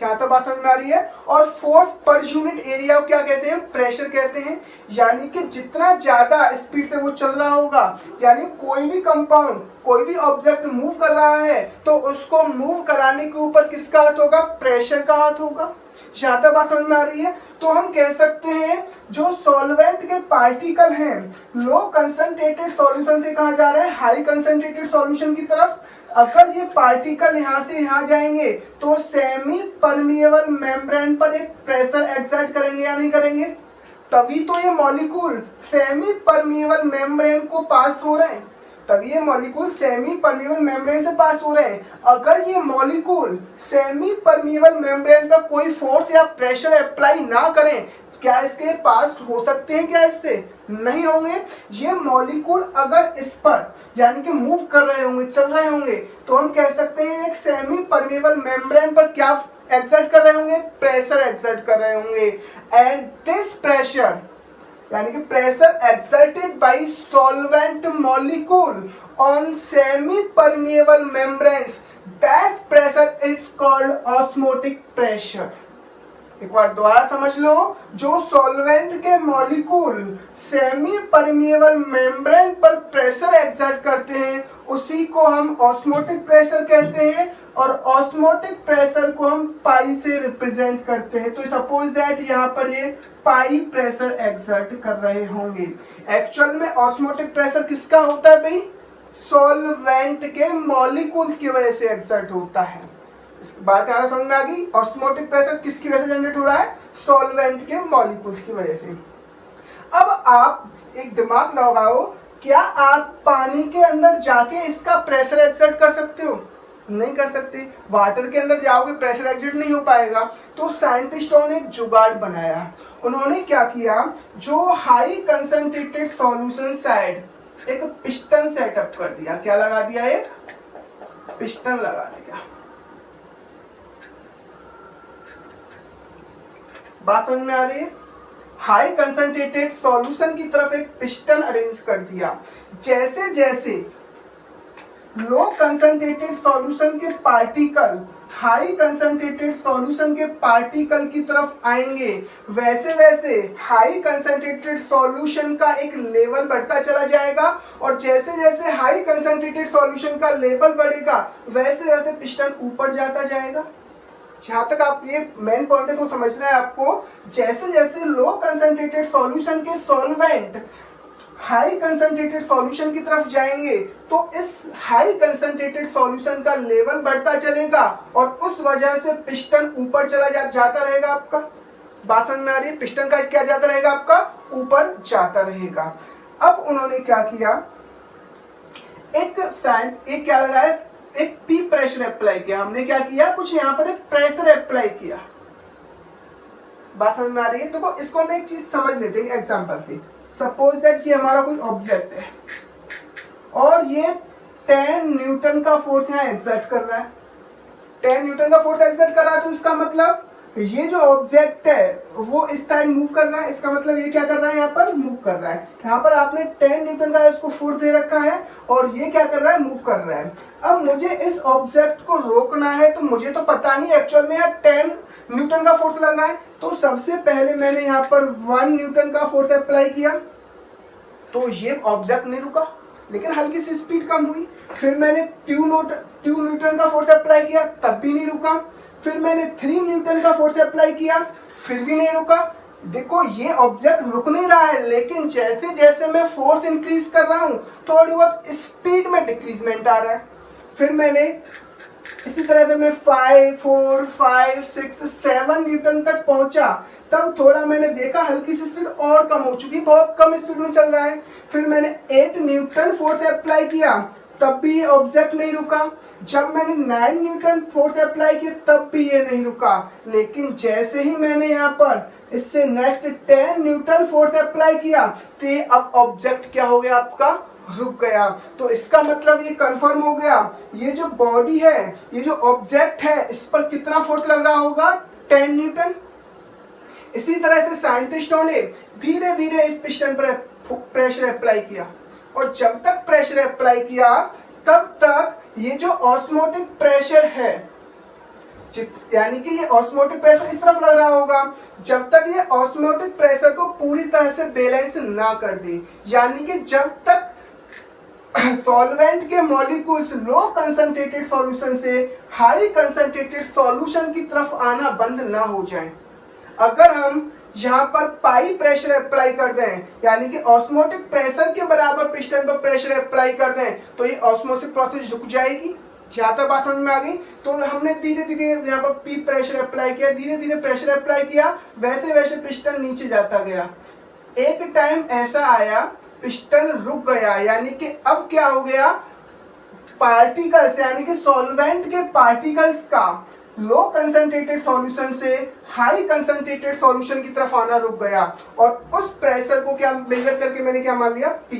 यहाँ तक बात समझ में आ रही है। और फोर्स पर यूनिट एरिया को क्या कहते हैं? प्रेशर कहते हैं। यानी कि जितना ज्यादा स्पीड से वो चल रहा होगा, यानी कोई भी कंपाउंड, कोई भी ऑब्जेक्ट मूव कर रहा है तो उसको मूव कराने के ऊपर किसका हाथ होगा? प्रेशर का हाथ होगा। यहाँ तक बात समझ में आ रही है। तो हम कह सकते हैं जो सॉल्वेंट के पार्टिकल हैं, लो कंसंट्रेटेड सॉल्यूशन से कहाँ जा रहे हैं? हाई कंसंट्रेटेड सॉल्यूशन की तरफ। अगर ये पार्टिकल यहाँ से यहाँ जाएंगे तो सेमी परमिएबल मेम्ब्रेन पर एक प्रेशर एक्सर्ट करेंगे या नहीं करेंगे? तभी तो ये मॉलिक्यूल सेमी परमिएबल मेम्ब्रेन को पास हो रहे हैं, तभी ये मॉलिक्यूल सेमी परमिएबल मेम्ब्रेन से पास हो रहे हैं। अगर ये मॉलिक्यूल सेमी परमिएबल मेम्ब्रेन पर कोई फोर्स या प्रेशर अप्लाई ना करें, क्या इसके पास हो सकते हैं? क्या इससे नहीं होंगे। ये मॉलिक्यूल अगर इस पर यानी कि मूव कर रहे होंगे, चल रहे होंगे, तो हम कह सकते हैं एक सेमी परमिएबल मेम्ब्रेन पर क्या एक्सर्ट कर रहे होंगे? प्रेशर एक्सर्ट कर रहे होंगे। एंड दिस प्रेशर यानी कि pressure exerted by solvent molecule on semi permeable membranes, that pressure is called osmotic pressure. एक बार दोबारा समझ लो, जो सॉल्वेंट के मॉलिक्यूल सेमी परमिएबल मेम्ब्रेन पर प्रेशर एक्सर्ट करते हैं उसी को हम ऑस्मोटिक प्रेशर कहते हैं, और ऑस्मोटिक प्रेशर को हम पाई से रिप्रेजेंट करते हैं। तो सपोज दैट यहाँ पर ये पाई प्रेशर एक्सर्ट कर रहे होंगे। एक्चुअल में ऑस्मोटिक प्रेशर किसका होता है भाई? सॉल्वेंट के मॉलिक्यूल की वजह से एक्सर्ट होता है। इस बात यहाँ समझ में आ गई। ऑस्मोटिक प्रेशर किसकी वजह से जनरेट हो रहा है? सॉल्वेंट के मॉलिक्यूल्स की वजह से। अब आप एक दिमाग लगाओ, क्या आप पानी के अंदर जाके इसका प्रेशर एक्सर्ट कर सकते हो? नहीं कर सकते। वाटर के अंदर जाओगे प्रेशर एक्सर्ट नहीं हो पाएगा। तो साइंटिस्टों ने एक जुगाड़ बनाया। उन्होंने क्या किया, जो हाई कंसंट्रेटेड सॉल्यूशन साइड एक पिस्टन सेटअप कर दिया। क्या लगा दिया? एक पिस्टन लगा दिया। बात समझ में आ रही है? हाई कंसंट्रेटेड सॉल्यूशन की तरफ एक पिस्टन अरेंज कर दिया। जैसे जैसे लो कंसंट्रेटेड सॉल्यूशन के पार्टिकल हाई कंसंट्रेटेड सॉल्यूशन के पार्टिकल की तरफ आएंगे, वैसे वैसे हाई कंसंट्रेटेड सॉल्यूशन का एक लेवल बढ़ता चला जाएगा, और जैसे जैसे हाई कंसंट्रेटेड सॉल्यूशन का लेवल बढ़ेगा वैसे वैसे पिस्टन ऊपर जाता जाएगा। जहाँ तक आप ये मेन पॉइंट है तो समझना है आपको, जैसे जैसे लो कंसंट्रेटेड सॉल्यूशन के सॉल्वेंट हाई कंसंट्रेटेड सॉल्यूशन की तरफ जाएंगे तो इस हाई कंसंट्रेटेड सॉल्यूशन का लेवल बढ़ता चलेगा और उस वजह से पिस्टन ऊपर चला जाता रहेगा आपका। बात समझ में आ रही है? पिस्टन का क्या जाता रहेगा आपका? ऊपर जाता रहेगा। अब उन्होंने क्या किया, एक क्या लगाया, एक पी प्रेशर अप्लाई किया। हमने क्या किया, कुछ यहाँ पर एक प्रेशर अप्लाई किया। बात समझ में आ रही है? तो इसको हम एक चीज समझ लेते हैं एग्जांपल पे। सपोज दैट ये हमारा कोई ऑब्जेक्ट है और ये 10 न्यूटन का फोर्स यहाँ एक्सर्ट कर रहा है। 10 न्यूटन का फोर्स एक्सर्ट कर रहा है तो इसका मतलब ये जो ऑब्जेक्ट है वो इस साइड मूव कर रहा है। इसका मतलब ये क्या कर रहा है, यहाँ पर मूव कर रहा है। यहाँ पर आपने 10 न्यूटन का इसको फोर्स दे रखा है और ये क्या कर रहा है, मूव कर रहा है। अब मुझे इस ऑब्जेक्ट को रोकना है तो मुझे तो पता नहीं एक्चुअल में यहाँ 10 न्यूटन का फोर्स लगना है। तो सबसे पहले मैंने यहाँ पर 1 न्यूटन का फोर्स अप्लाई किया तो ये ऑब्जेक्ट नहीं रुका, लेकिन हल्की सी स्पीड कम हुई। फिर मैंने 2 न्यूटन का फोर्स अप्लाई किया, तब भी नहीं रुका। फिर मैंने 3 न्यूटन का फोर्स अप्लाई किया, फिर भी नहीं रुका। देखो ये ऑब्जेक्ट रुक नहीं रहा है, लेकिन जैसे जैसे मैं फोर्स इंक्रीज कर रहा हूँ थोड़ी बहुत स्पीड में डिक्रीजमेंट आ रहा है। फिर मैंने इसी तरह से मैं 5, 4, 5, 6, 7 न्यूटन तक पहुंचा। तब थोड़ा मैंने देखा हल्की सी स्पीड और कम हो चुकी, बहुत कम स्पीड में चल रहा है। फिर मैंने 8 न्यूटन फोर्स अप्लाई किया, तब भी ये ऑब्जेक्ट नहीं रुका। जब मैंने 9 न्यूटन फोर्स अप्लाई किया तब भी ये नहीं रुका। लेकिन जैसे ही मैंने यहाँ पर इससे नेक्स्ट 10 न्यूटन फोर्स अप्लाई किया तो ये अब ऑब्जेक्ट क्या हो गया, आपका रुक गया। तो इसका मतलब ये कंफर्म हो गया, ये जो बॉडी है, ये जो ऑब्जेक्ट है, इस पर कितना फोर्स लग रहा होगा, 10 न्यूटन। इसी तरह से साइंटिस्टों ने धीरे धीरे इस पिस्टन पर प्रेशर अप्लाई किया और जब तक प्रेशर अप्लाई किया तब तक ये जो ऑस्मोटिक प्रेशर है, यानी कि ये ऑस्मोटिक प्रेशर इस तरफ लग रहा होगा, जब तक ये ऑस्मोटिक प्रेशर को पूरी तरह से बैलेंस ना कर दे, यानी कि जब तक सॉल्वेंट के मॉलिक्यूल्स लो कंसंट्रेटेड सॉल्यूशन से हाई कंसंट्रेटेड सॉल्यूशन की तरफ आना बंद ना हो जाए। अगर हम यहाँ पर पाई प्रेशर अप्लाई कर दें, यानी कि ऑस्मोटिक प्रेशर के बराबर पिस्टन पर प्रेशर अप्लाई कर दें, तो ये ऑस्मोसिस प्रोसेस रुक जाएगी। यहाँ तक बात समझ में आ गई? तो हमने धीरे धीरे यहाँ पर पी प्रेशर अप्लाई किया, धीरे धीरे प्रेशर अप्लाई किया, वैसे वैसे पिस्टन नीचे जाता गया। एक टाइम ऐसा आया पिस्टन रुक गया, यानी कि अब क्या हो गया, पार्टिकल्स यानी कि सॉल्वेंट के पार्टिकल्स का लो कंसंट्रेटेड सॉल्यूशन से हाई कंसंट्रेटेड सॉल्यूशन की तरफ आना रुक गया और उस प्रेशर को क्या मेजर करके मैंने क्या मान लिया, पी।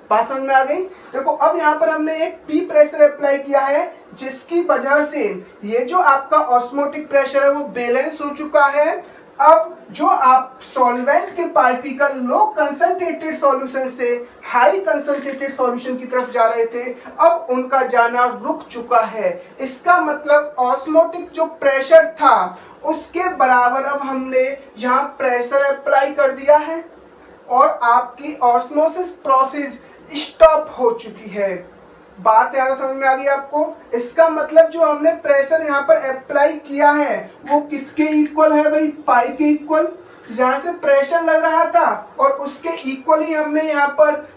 बात समझ में आ गई? देखो अब यहाँ पर हमने एक पी प्रेशर अप्लाई किया है जिसकी वजह से ये जो आपका ऑस्मोटिक प्रेशर है वो बैलेंस हो चुका है। अब जो आप सॉल्वेंट के पार्टिकल लो कंसंट्रेटेड सॉल्यूशन से हाई कंसंट्रेटेड सॉल्यूशन की तरफ जा रहे थे, अब उनका जाना रुक चुका है। इसका मतलब ऑस्मोटिक जो प्रेशर था उसके बराबर अब हमने यहाँ प्रेशर अप्लाई कर दिया है और आपकी ऑस्मोसिस प्रोसेस स्टॉप हो चुकी है। बात यहाँ समझ में आ गई आपको? इसका मतलब जो हमने प्रेशर यहाँ पर अप्लाई किया है वो किसके इक्वल है भाई, पाई के इक्वल। जहाँ से प्रेशर लग रहा था और उसके इक्वल ही हमने यहाँ पर,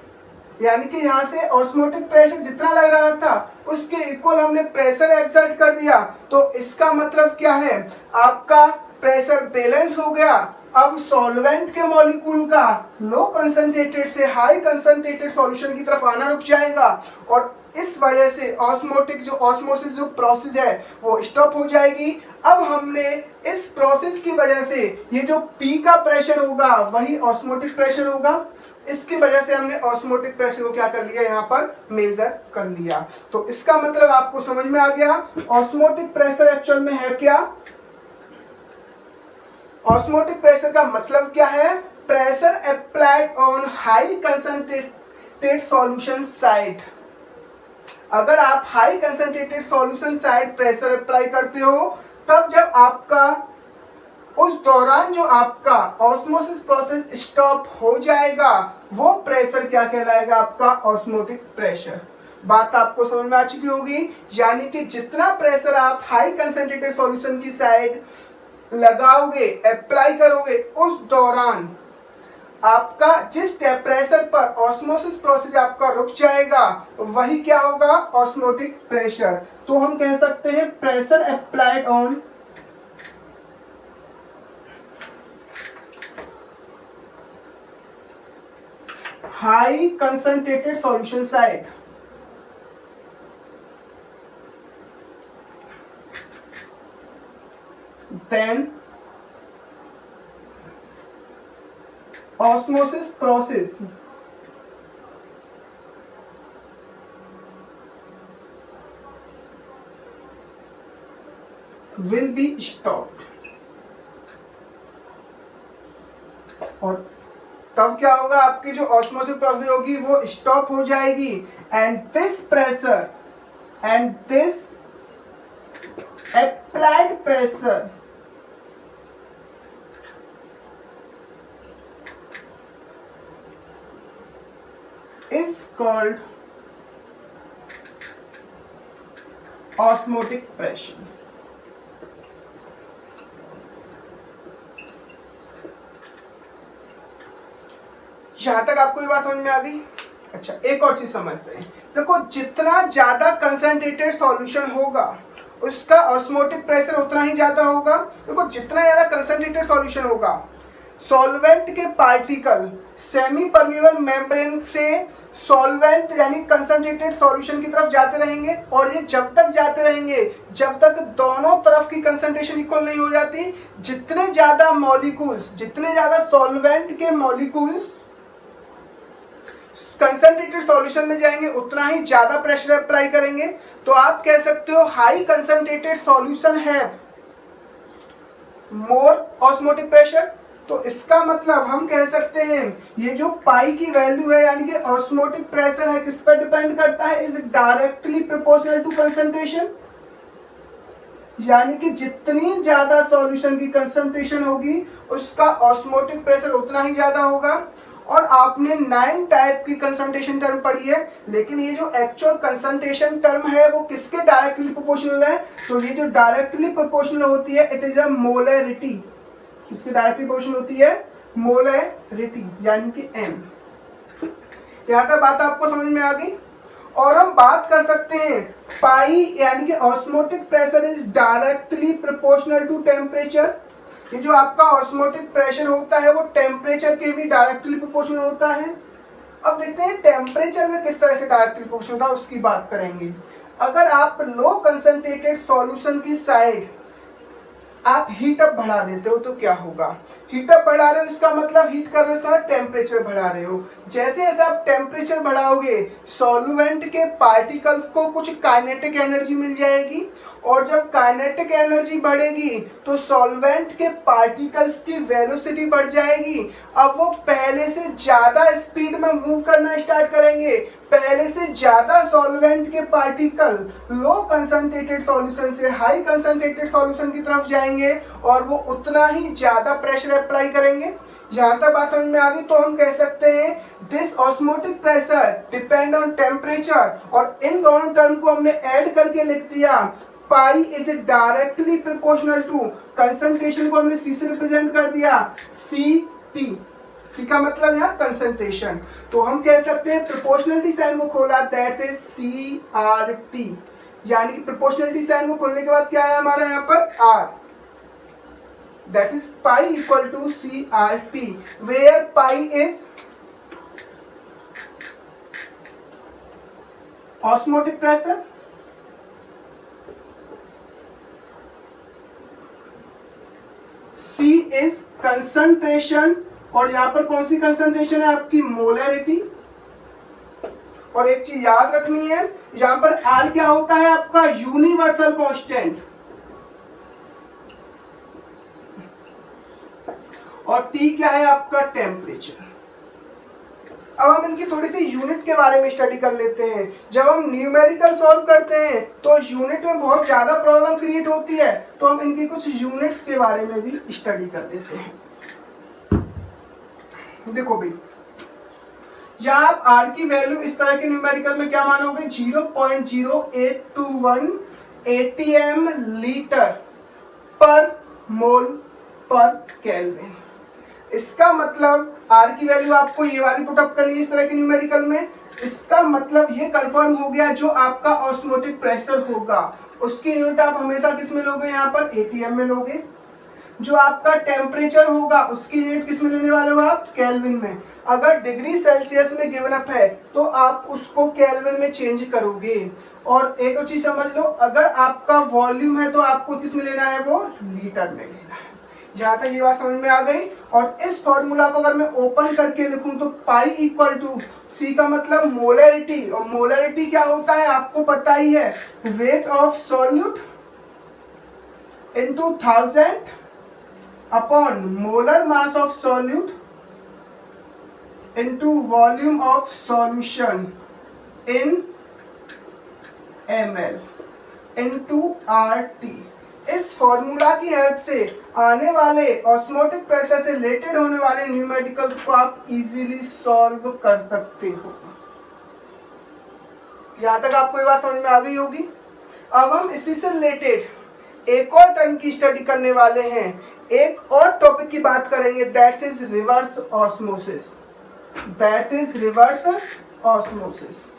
यानी कि यहाँ से ऑस्मोटिक प्रेशर जितना लग रहा था उसके इक्वल हमने प्रेशर एक्सर्ट कर दिया। तो इसका मतलब क्या है, आपका प्रेशर बैलेंस हो गया। अब सॉल्वेंट के मॉलिक्यूल का लो कंसंट्रेटेड से हाई कंसंट्रेटेड सॉल्यूशन की तरफ आना रुक जाएगा और इस वजह से ऑस्मोटिक जो ऑस्मोसिस जो प्रोसेस है वो स्टॉप हो जाएगी। अब हमने इस प्रोसेस की वजह से ये जो पी का प्रेशर होगा वही ऑस्मोटिक प्रेशर होगा। इसकी वजह से हमने ऑस्मोटिक प्रेशर को क्या कर लिया, यहाँ पर मेजर कर लिया। तो इसका मतलब आपको समझ में आ गया ऑस्मोटिक प्रेशर एक्चुअल में है क्या। ऑस्मोटिक प्रेशर का मतलब क्या है, pressure applied on high concentrated solution side. अगर आप high concentrated solution side pressure apply करते हो तब जब आपका उस दौरान जो आपका ऑस्मोसिस प्रोसेस स्टॉप हो जाएगा वो प्रेशर क्या कहलाएगा, आपका ऑस्मोटिक प्रेशर। बात आपको समझ में आ चुकी होगी। यानी कि जितना प्रेशर आप हाई कंसंट्रेटेड सॉल्यूशन की साइड लगाओगे, अप्लाई करोगे, उस दौरान आपका जिस टेम्परेचर पर ऑस्मोसिस प्रोसेस आपका रुक जाएगा वही क्या होगा, ऑस्मोटिक प्रेशर। तो हम कह सकते हैं pressure applied on high concentrated solution side then osmosis process will be stopped। और तब क्या होगा, आपकी जो ऑस्मोसिस प्रोसेस होगी वो स्टॉप हो जाएगी and this pressure and this applied pressure is called osmotic pressure। यहां तक आपको ये बात समझ में आ गई। अच्छा, एक और चीज समझते हैं। देखो, जितना ज्यादा कंसंट्रेटेड सॉल्यूशन होगा उसका ऑस्मोटिक प्रेशर उतना ही ज्यादा होगा। देखो, जितना ज्यादा कंसंट्रेटेड सॉल्यूशन होगा, सॉल्वेंट के पार्टिकल सेमी परमेबल मेम्ब्रेन से सॉल्वेंट यानी कंसंट्रेटेड सॉल्यूशन की तरफ जाते रहेंगे और ये जब तक जाते रहेंगे जब तक दोनों तरफ की कंसंट्रेशन इक्वल नहीं हो जाती। जितने ज्यादा मॉलिक्यूल्स, जितने ज्यादा सॉल्वेंट के मॉलिक्यूल्स कंसंट्रेटेड सॉल्यूशन में जाएंगे उतना ही ज्यादा प्रेशर अप्लाई करेंगे। तो आप कह सकते हो high concentrated solution have more osmotic pressure. तो इसका मतलब हम कह सकते हैं ये जो पाई की वैल्यू है यानी कि ऑस्मोटिक प्रेशर है किस पर डिपेंड करता है, is directly proportional to concentration. यानी कि जितनी ज्यादा सॉल्यूशन की कंसंट्रेशन होगी उसका ऑस्मोटिक प्रेशर उतना ही ज्यादा होगा। और आपने 9 टाइप की कंसंट्रेशन टर्म पढ़ी है, लेकिन ये जो एक्चुअल कंसंट्रेशन टर्म है वो किसके डायरेक्टली प्रोपोर्शनल है, तो ये जो डायरेक्टली प्रोपोर्शनल होती है इट इज अ मोलैरिटी। किसकी डायरेक्टली प्रोपोर्शनल होती है, मोलैरिटी यानी कि m। यहां तक बात आपको समझ में आ गई। और हम बात कर सकते हैं पाई यानी कि osmotic pressure is directly proportional to temperature. ये जो आपका ऑस्मोटिक प्रेशर होता है वो टेम्परेचर के भी डायरेक्टली प्रोपोर्शनल होता है। अब देखते हैं टेम्परेचर में किस तरह से डायरेक्टली प्रोपोर्शनल होता है, उसकी बात करेंगे। अगर आप लो कंसंट्रेटेड सॉल्यूशन की साइड आप हीट अप बढ़ा देते हो तो क्या होगा, हीट अप बढ़ा रहे हो इसका मतलब हीट कर रहे हो, टेम्परेचर बढ़ा रहे हो। जैसे जैसे आप टेम्परेचर बढ़ाओगे सॉल्वेंट के पार्टिकल्स को कुछ काइनेटिक एनर्जी मिल जाएगी और जब काइनेटिक एनर्जी बढ़ेगी तो सॉल्वेंट के पार्टिकल्स की वेलोसिटी बढ़ जाएगी। अब वो पहले से ज्यादा स्पीड में मूव करना स्टार्ट करेंगे। पहले से ज्यादा सॉल्वेंट के पार्टिकल लो कंसंट्रेटेड सॉल्यूशन से हाई कंसंट्रेटेड सॉल्यूशन की तरफ जाएंगे और वो उतना ही ज्यादा प्रेशर अप्लाई करेंगे। यहां तक बात समझ में आ गई। तो हम कह सकते हैं this osmotic pressure depend on temperature, और इन दोनों टर्म को हमने ऐड करके लिख दिया pi is directly proportional to, concentration को हमने सी से रिप्रेजेंट कर दिया सी टी। सी का मतलब यहाँ कंसंट्रेशन। तो हम कह सकते हैं प्रोपोर्शनलिटी साइन को खोला that is C R T, यानी कि प्रोपोर्शनलिटी साइन को खोलने के बाद क्या है हमारा यहाँ पर R, that is pi equal to C R T, where pi is osmotic pressure, C is concentration, और यहां पर कौन सी कंसंट्रेशन है आपकी, मोलैरिटी। और एक चीज याद रखनी है, यहां पर R क्या होता है आपका, यूनिवर्सल कांस्टेंट, और T क्या है आपका, टेम्परेचर। अब हम इनकी थोड़ी सी यूनिट के बारे में स्टडी कर लेते हैं। जब हम न्यूमेरिकल सॉल्व करते हैं तो यूनिट में बहुत ज्यादा प्रॉब्लम क्रिएट होती है, तो हम इनकी कुछ यूनिट्स के बारे में भी स्टडी कर लेते हैं। देखो भाई, यहाँ आप R की वैल्यू इस तरह के न्यूमेरिकल में क्या मानोगे, 0.0821 ATM लीटर पर मोल पर केल्विन। इसका मतलब आर की वैल्यू आपको ये वाली पुटअप करनी है इस तरह के न्यूमेरिकल में। इसका मतलब ये कंफर्म हो गया जो आपका ऑस्मोटिक प्रेशर होगा उसकी यूनिट आप हमेशा किस में लोगे, यहाँ पर एटीएम में लोगे। जो आपका टेम्परेचर होगा उसकी यूनिट किस में लेने वाले हो आप, केल्विन में। अगर डिग्री सेल्सियस में गिवन अप है तो आप उसको केल्विन में चेंज करोगे। और एक और चीज समझ लो, अगर आपका वॉल्यूम है तो आपको किस में लेना है, वो लीटर में लेना है। जहां तक ये बात समझ में आ गई। और इस फॉर्मूला को अगर मैं ओपन करके लिखूं तो पाई इक्वल टू सी का मतलब मोलरिटी, और मोलरिटी क्या होता है आपको पता ही है, weight of solute into 1000 upon molar mass of solute into volume of solution in ml into RT। इस फॉर्मूला की हेल्प से आने वाले ऑस्मोटिक प्रेशर से रिलेटेड होने वाले न्यूमेरिकल को आप इजीली सॉल्व कर सकते हो। यहां तक आपको ये बात समझ में आ गई होगी। अब हम इसी से रिलेटेड एक और टर्म की स्टडी करने वाले हैं, एक और टॉपिक की बात करेंगे, that is reverse osmosis. That is reverse osmosis.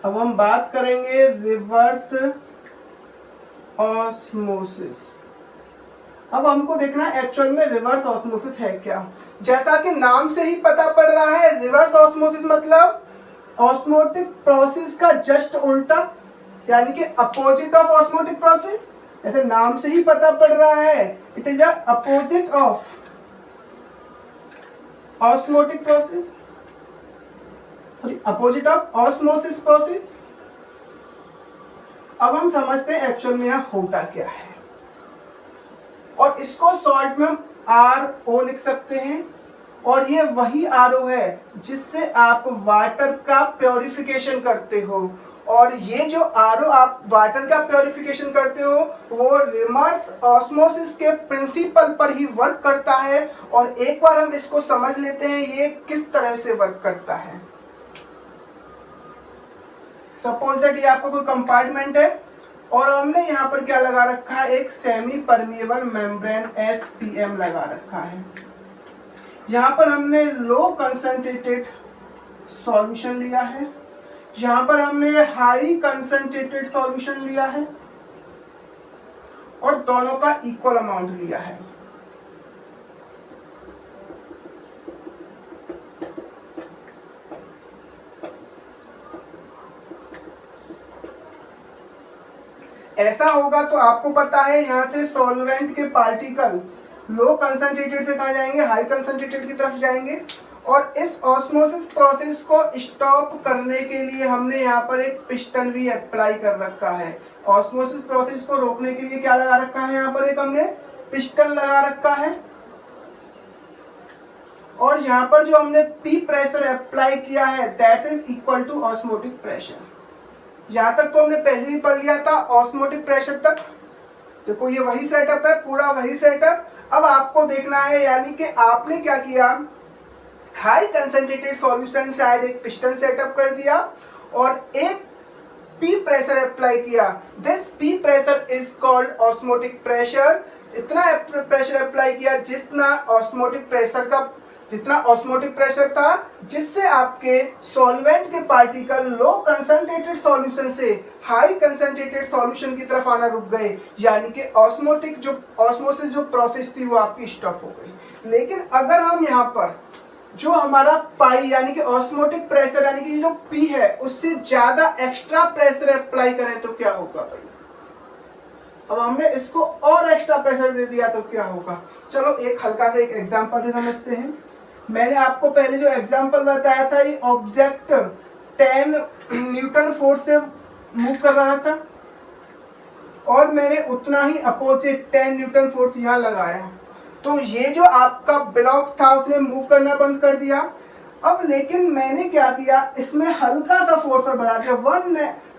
अब हम बात करेंगे रिवर्स ऑस्मोसिस। अब हमको देखना है एक्चुअल में रिवर्स ऑस्मोसिस है क्या। जैसा कि नाम से ही पता पड़ रहा है, रिवर्स ऑस्मोसिस मतलब ऑस्मोटिक प्रोसेस का जस्ट उल्टा, यानी कि अपोजिट ऑफ ऑस्मोटिक प्रोसेस। ऐसे नाम से ही पता पड़ रहा है, it is opposite of osmotic process, opposite of osmosis process. अब हम समझते हैं एक्चुअल में यहां होता क्या है, और इसको शॉर्ट में हम RO लिख सकते हैं। और ये वही RO है जिससे आप वाटर का प्योरिफिकेशन करते हो। और ये जो RO आप वाटर का प्योरिफिकेशन करते हो वो रिवर्स ऑस्मोसिस के प्रिंसिपल पर ही वर्क करता है। और एक बार हम इसको समझ लेते हैं ये किस तरह से वर्क करता है। सपोज दैट ये आपको कोई कंपार्टमेंट है और हमने यहाँ पर क्या लगा रखा है, एक सेमी परमिएबल मेम्ब्रेन SPM लगा रखा है। यहाँ पर हमने लो कंसंट्रेटेड सॉल्यूशन लिया है, यहाँ पर हमने हाई कंसंट्रेटेड सॉल्यूशन लिया है, और दोनों का इक्वल अमाउंट लिया है। ऐसा होगा तो आपको पता है यहाँ से सॉल्वेंट के पार्टिकल लो कंसंट्रेटेड से कहाँ जाएंगे, हाई कंसंट्रेटेड की तरफ जाएंगे। और इस ऑस्मोसिस प्रोसेस को स्टॉप करने के लिए हमने यहाँ पर एक पिस्टन भी अप्लाई कर रखा है। ऑस्मोसिस प्रोसेस को रोकने के लिए क्या लगा रखा है, यहाँ पर एक हमने पिस्टन लगा रखा है। और यहाँ पर जो हमने P प्रेशर अप्लाई किया है that is equal to osmotic pressure. यहां तक तो हमने पहले ही पढ़ लिया था ऑस्मोटिक प्रेशर तक। देखो ये वही सेटअप है, पूरा वही सेटअप। अब आपको देखना है, यानी कि आपने क्या किया, हाई कंसंट्रेटेड सॉल्यूशन साइड एक पिस्टन सेटअप कर दिया और एक P प्रेशर अप्लाई किया। This P pressure is called osmotic pressure. इतना प्रेशर अप्लाई किया जितना ऑस्मोटिक प्रेशर था, जिससे आपके सॉल्वेंट के पार्टिकल लो कंसंट्रेटेड सॉल्यूशन से हाई कंसंट्रेटेड सॉल्यूशन की तरफ आना रुक गए, यानी कि ऑस्मोसिस जो प्रोसेस थी वो आपकी स्टॉप हो गई। लेकिन अगर हम यहाँ पर जो हमारा पाई यानी कि ऑस्मोटिक प्रेशर यानी कि जो P है उससे ज्यादा एक्स्ट्रा प्रेशर अप्लाई करें तो क्या होगा भाई। अब हमने इसको और एक्स्ट्रा प्रेशर दे दिया तो क्या होगा। चलो एक हल्का सा एक एग्जांपल से समझते हैं। मैंने आपको पहले जो एग्जांपल बताया था, ये ऑब्जेक्ट 10 न्यूटन फोर्स से मूव कर रहा था और मैंने उतना ही अपोजिट 10 न्यूटन फोर्स यहाँ लगाया, तो ये जो आपका ब्लॉक था उसने मूव करना बंद कर दिया। अब लेकिन मैंने क्या किया, इसमें हल्का सा फोर्स बढ़ा दिया,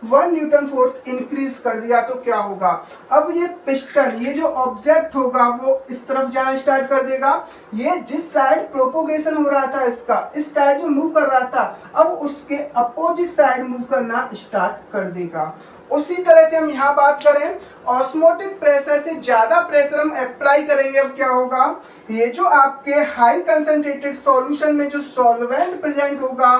1 न्यूटन फोर्स इंक्रीज कर दिया, तो क्या होगा। अब ये पिस्टन, ये जो ऑब्जेक्ट होगा वो इस तरफ जाना स्टार्ट कर देगा। ये जिस साइड प्रोपोगेशन हो रहा था इसका, इस साइड जो मूव कर रहा था, अब उसके अपोजिट साइड मूव करना स्टार्ट कर देगा। उसी तरह से हम यहाँ बात करें ऑस्मोटिक प्रेशर से ज्यादा प्रेशर हम अप्लाई करेंगे, अब क्या होगा, ये जो आपके हाई कंसंट्रेटेड सॉल्यूशन में जो सॉल्वेंट प्रेजेंट होगा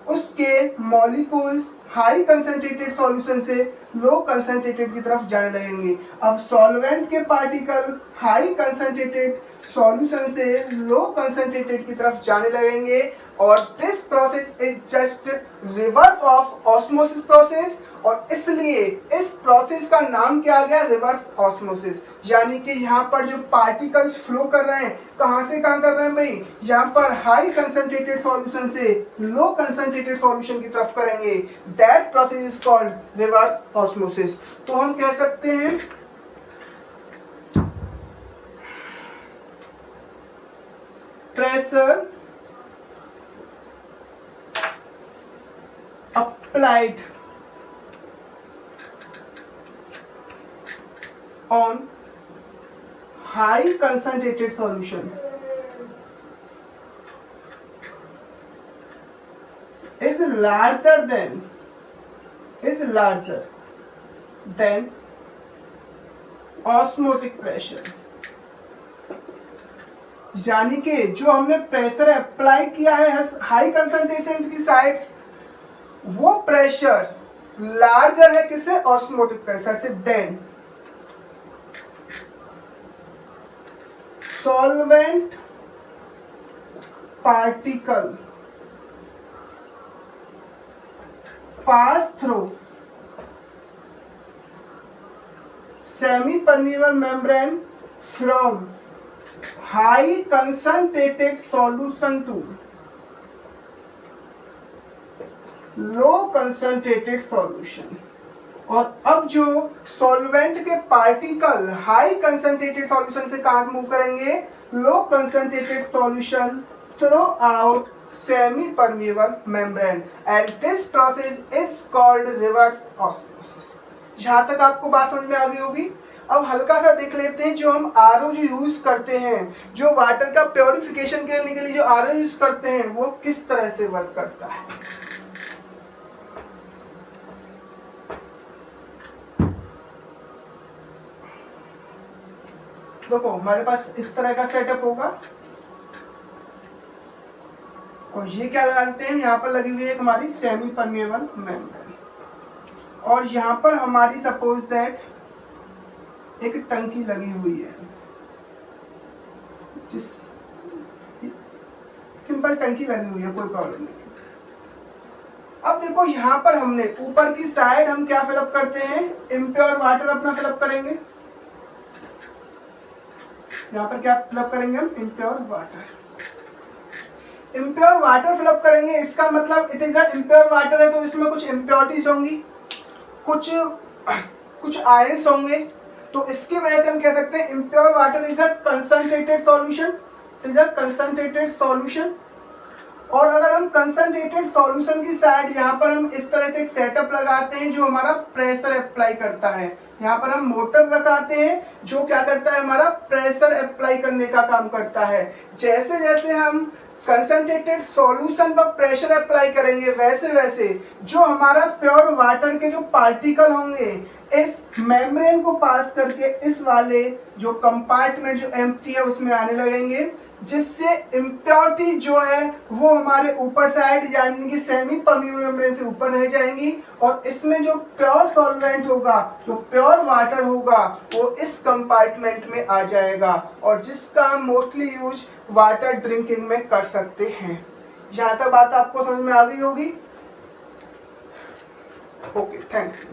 उसके मॉलिक्यूल्स हाई कंसंट्रेटेड सॉल्यूशन से लो कंसंट्रेटेड की तरफ जाने लगेंगे। अब सॉल्वेंट के पार्टिकल हाई कंसंट्रेटेड सॉल्यूशन से लो कंसंट्रेटेड की तरफ जाने लगेंगे और this process is just reverse of osmosis process, और इसलिए इस प्रोसेस का नाम क्या आ गया, रिवर्स ऑस्मोसिस। यानी कि यहाँ पर जो पार्टिकल्स फ्लो कर रहे हैं कहाँ से कहाँ कर रहे हैं भाई, यहाँ पर हाई कंसंट्रेटेड सॉल्यूशन से लो कंसंट्रेटेड सॉल्यूशन की तरफ करेंगे, that process is called reverse osmosis. तो हम कह सकते हैं pressure applied on high concentrated solution is larger than osmotic pressure। यानी कि जो हमने प्रेशर अप्लाई किया है हाई कंसंट्रेटेड की साइड, वो प्रेशर लार्जर है किससे, ऑस्मोटिक प्रेशर से, then solvent particle pass through semi permeable membrane from high concentrated solution to low concentrated solution. और अब जो सॉल्वेंट के पार्टिकल हाई कंसंट्रेटेड सॉल्यूशन से कहां मूव करेंगे, low concentrated solution throughout semi permeable membrane, and this process is called reverse osmosis. जहां तक आपको बात समझ में आ गई होगी। अब हल्का सा देख लेते हैं, जो हम आरओ जो यूज करते हैं, जो वाटर का प्योरिफिकेशन करने के लिए जो आरओ यूज करते हैं, वो किस तरह से वर्क करता है। देखो हमारे पास इस तरह का सेटअप होगा और ये क्या लगा देते हैं, यहाँ पर लगी हुई है हमारी सेमी परमिएबल मेम्ब्रेन, और यहाँ पर हमारी सपोज दैट एक टंकी लगी हुई है, जिस सिंपल टंकी लगी हुई है, कोई प्रॉब्लम नहीं। अब देखो यहाँ पर हमने ऊपर की साइड हम क्या फिलअप करते हैं, इम्प्योर वाटर अपना फिलअप करेंगे। यहाँ पर क्या फिलअप करेंगे हम, impure water. Impure water fill up करेंगे, इसका मतलब it is a impure water है तो इसमें कुछ इम्प्योरिटीज होंगी, कुछ आयंस होंगे, तो इसकी वजह से हम कह सकते हैं impure water is a concentrated solution, is a concentrated solution. और अगर हम कंसंट्रेटेड सॉल्यूशन की साइड यहाँ पर हम इस तरह से एक सेटअप लगाते हैं जो हमारा प्रेशर अप्लाई करता है, यहाँ पर हम मोटर लगाते हैं जो क्या करता है, हमारा प्रेशर अप्लाई करने का काम करता है। जैसे जैसे हम कंसंट्रेटेड सॉल्यूशन पर प्रेशर अप्लाई करेंगे वैसे वैसे जो हमारा प्योर वाटर के जो पार्टिकल होंगे इस मेम्ब्रेन को पास करके इस वाले जो कंपार्टमेंट जो एम्प्टी है उसमें आने लगेंगे, जिससे इम्प्योरिटी जो है वो हमारे ऊपर साइड यानी कि सेमी परमिएबल मेम्ब्रेन से ऊपर रह जाएंगी, और इसमें जो प्योर सॉल्वेंट होगा, जो प्योर वाटर होगा, वो इस कंपार्टमेंट में आ जाएगा, और जिसका हम मोस्टली यूज वाटर ड्रिंकिंग में कर सकते हैं। यहाँ तक बात आपको समझ में आ गई होगी। Okay, thanks.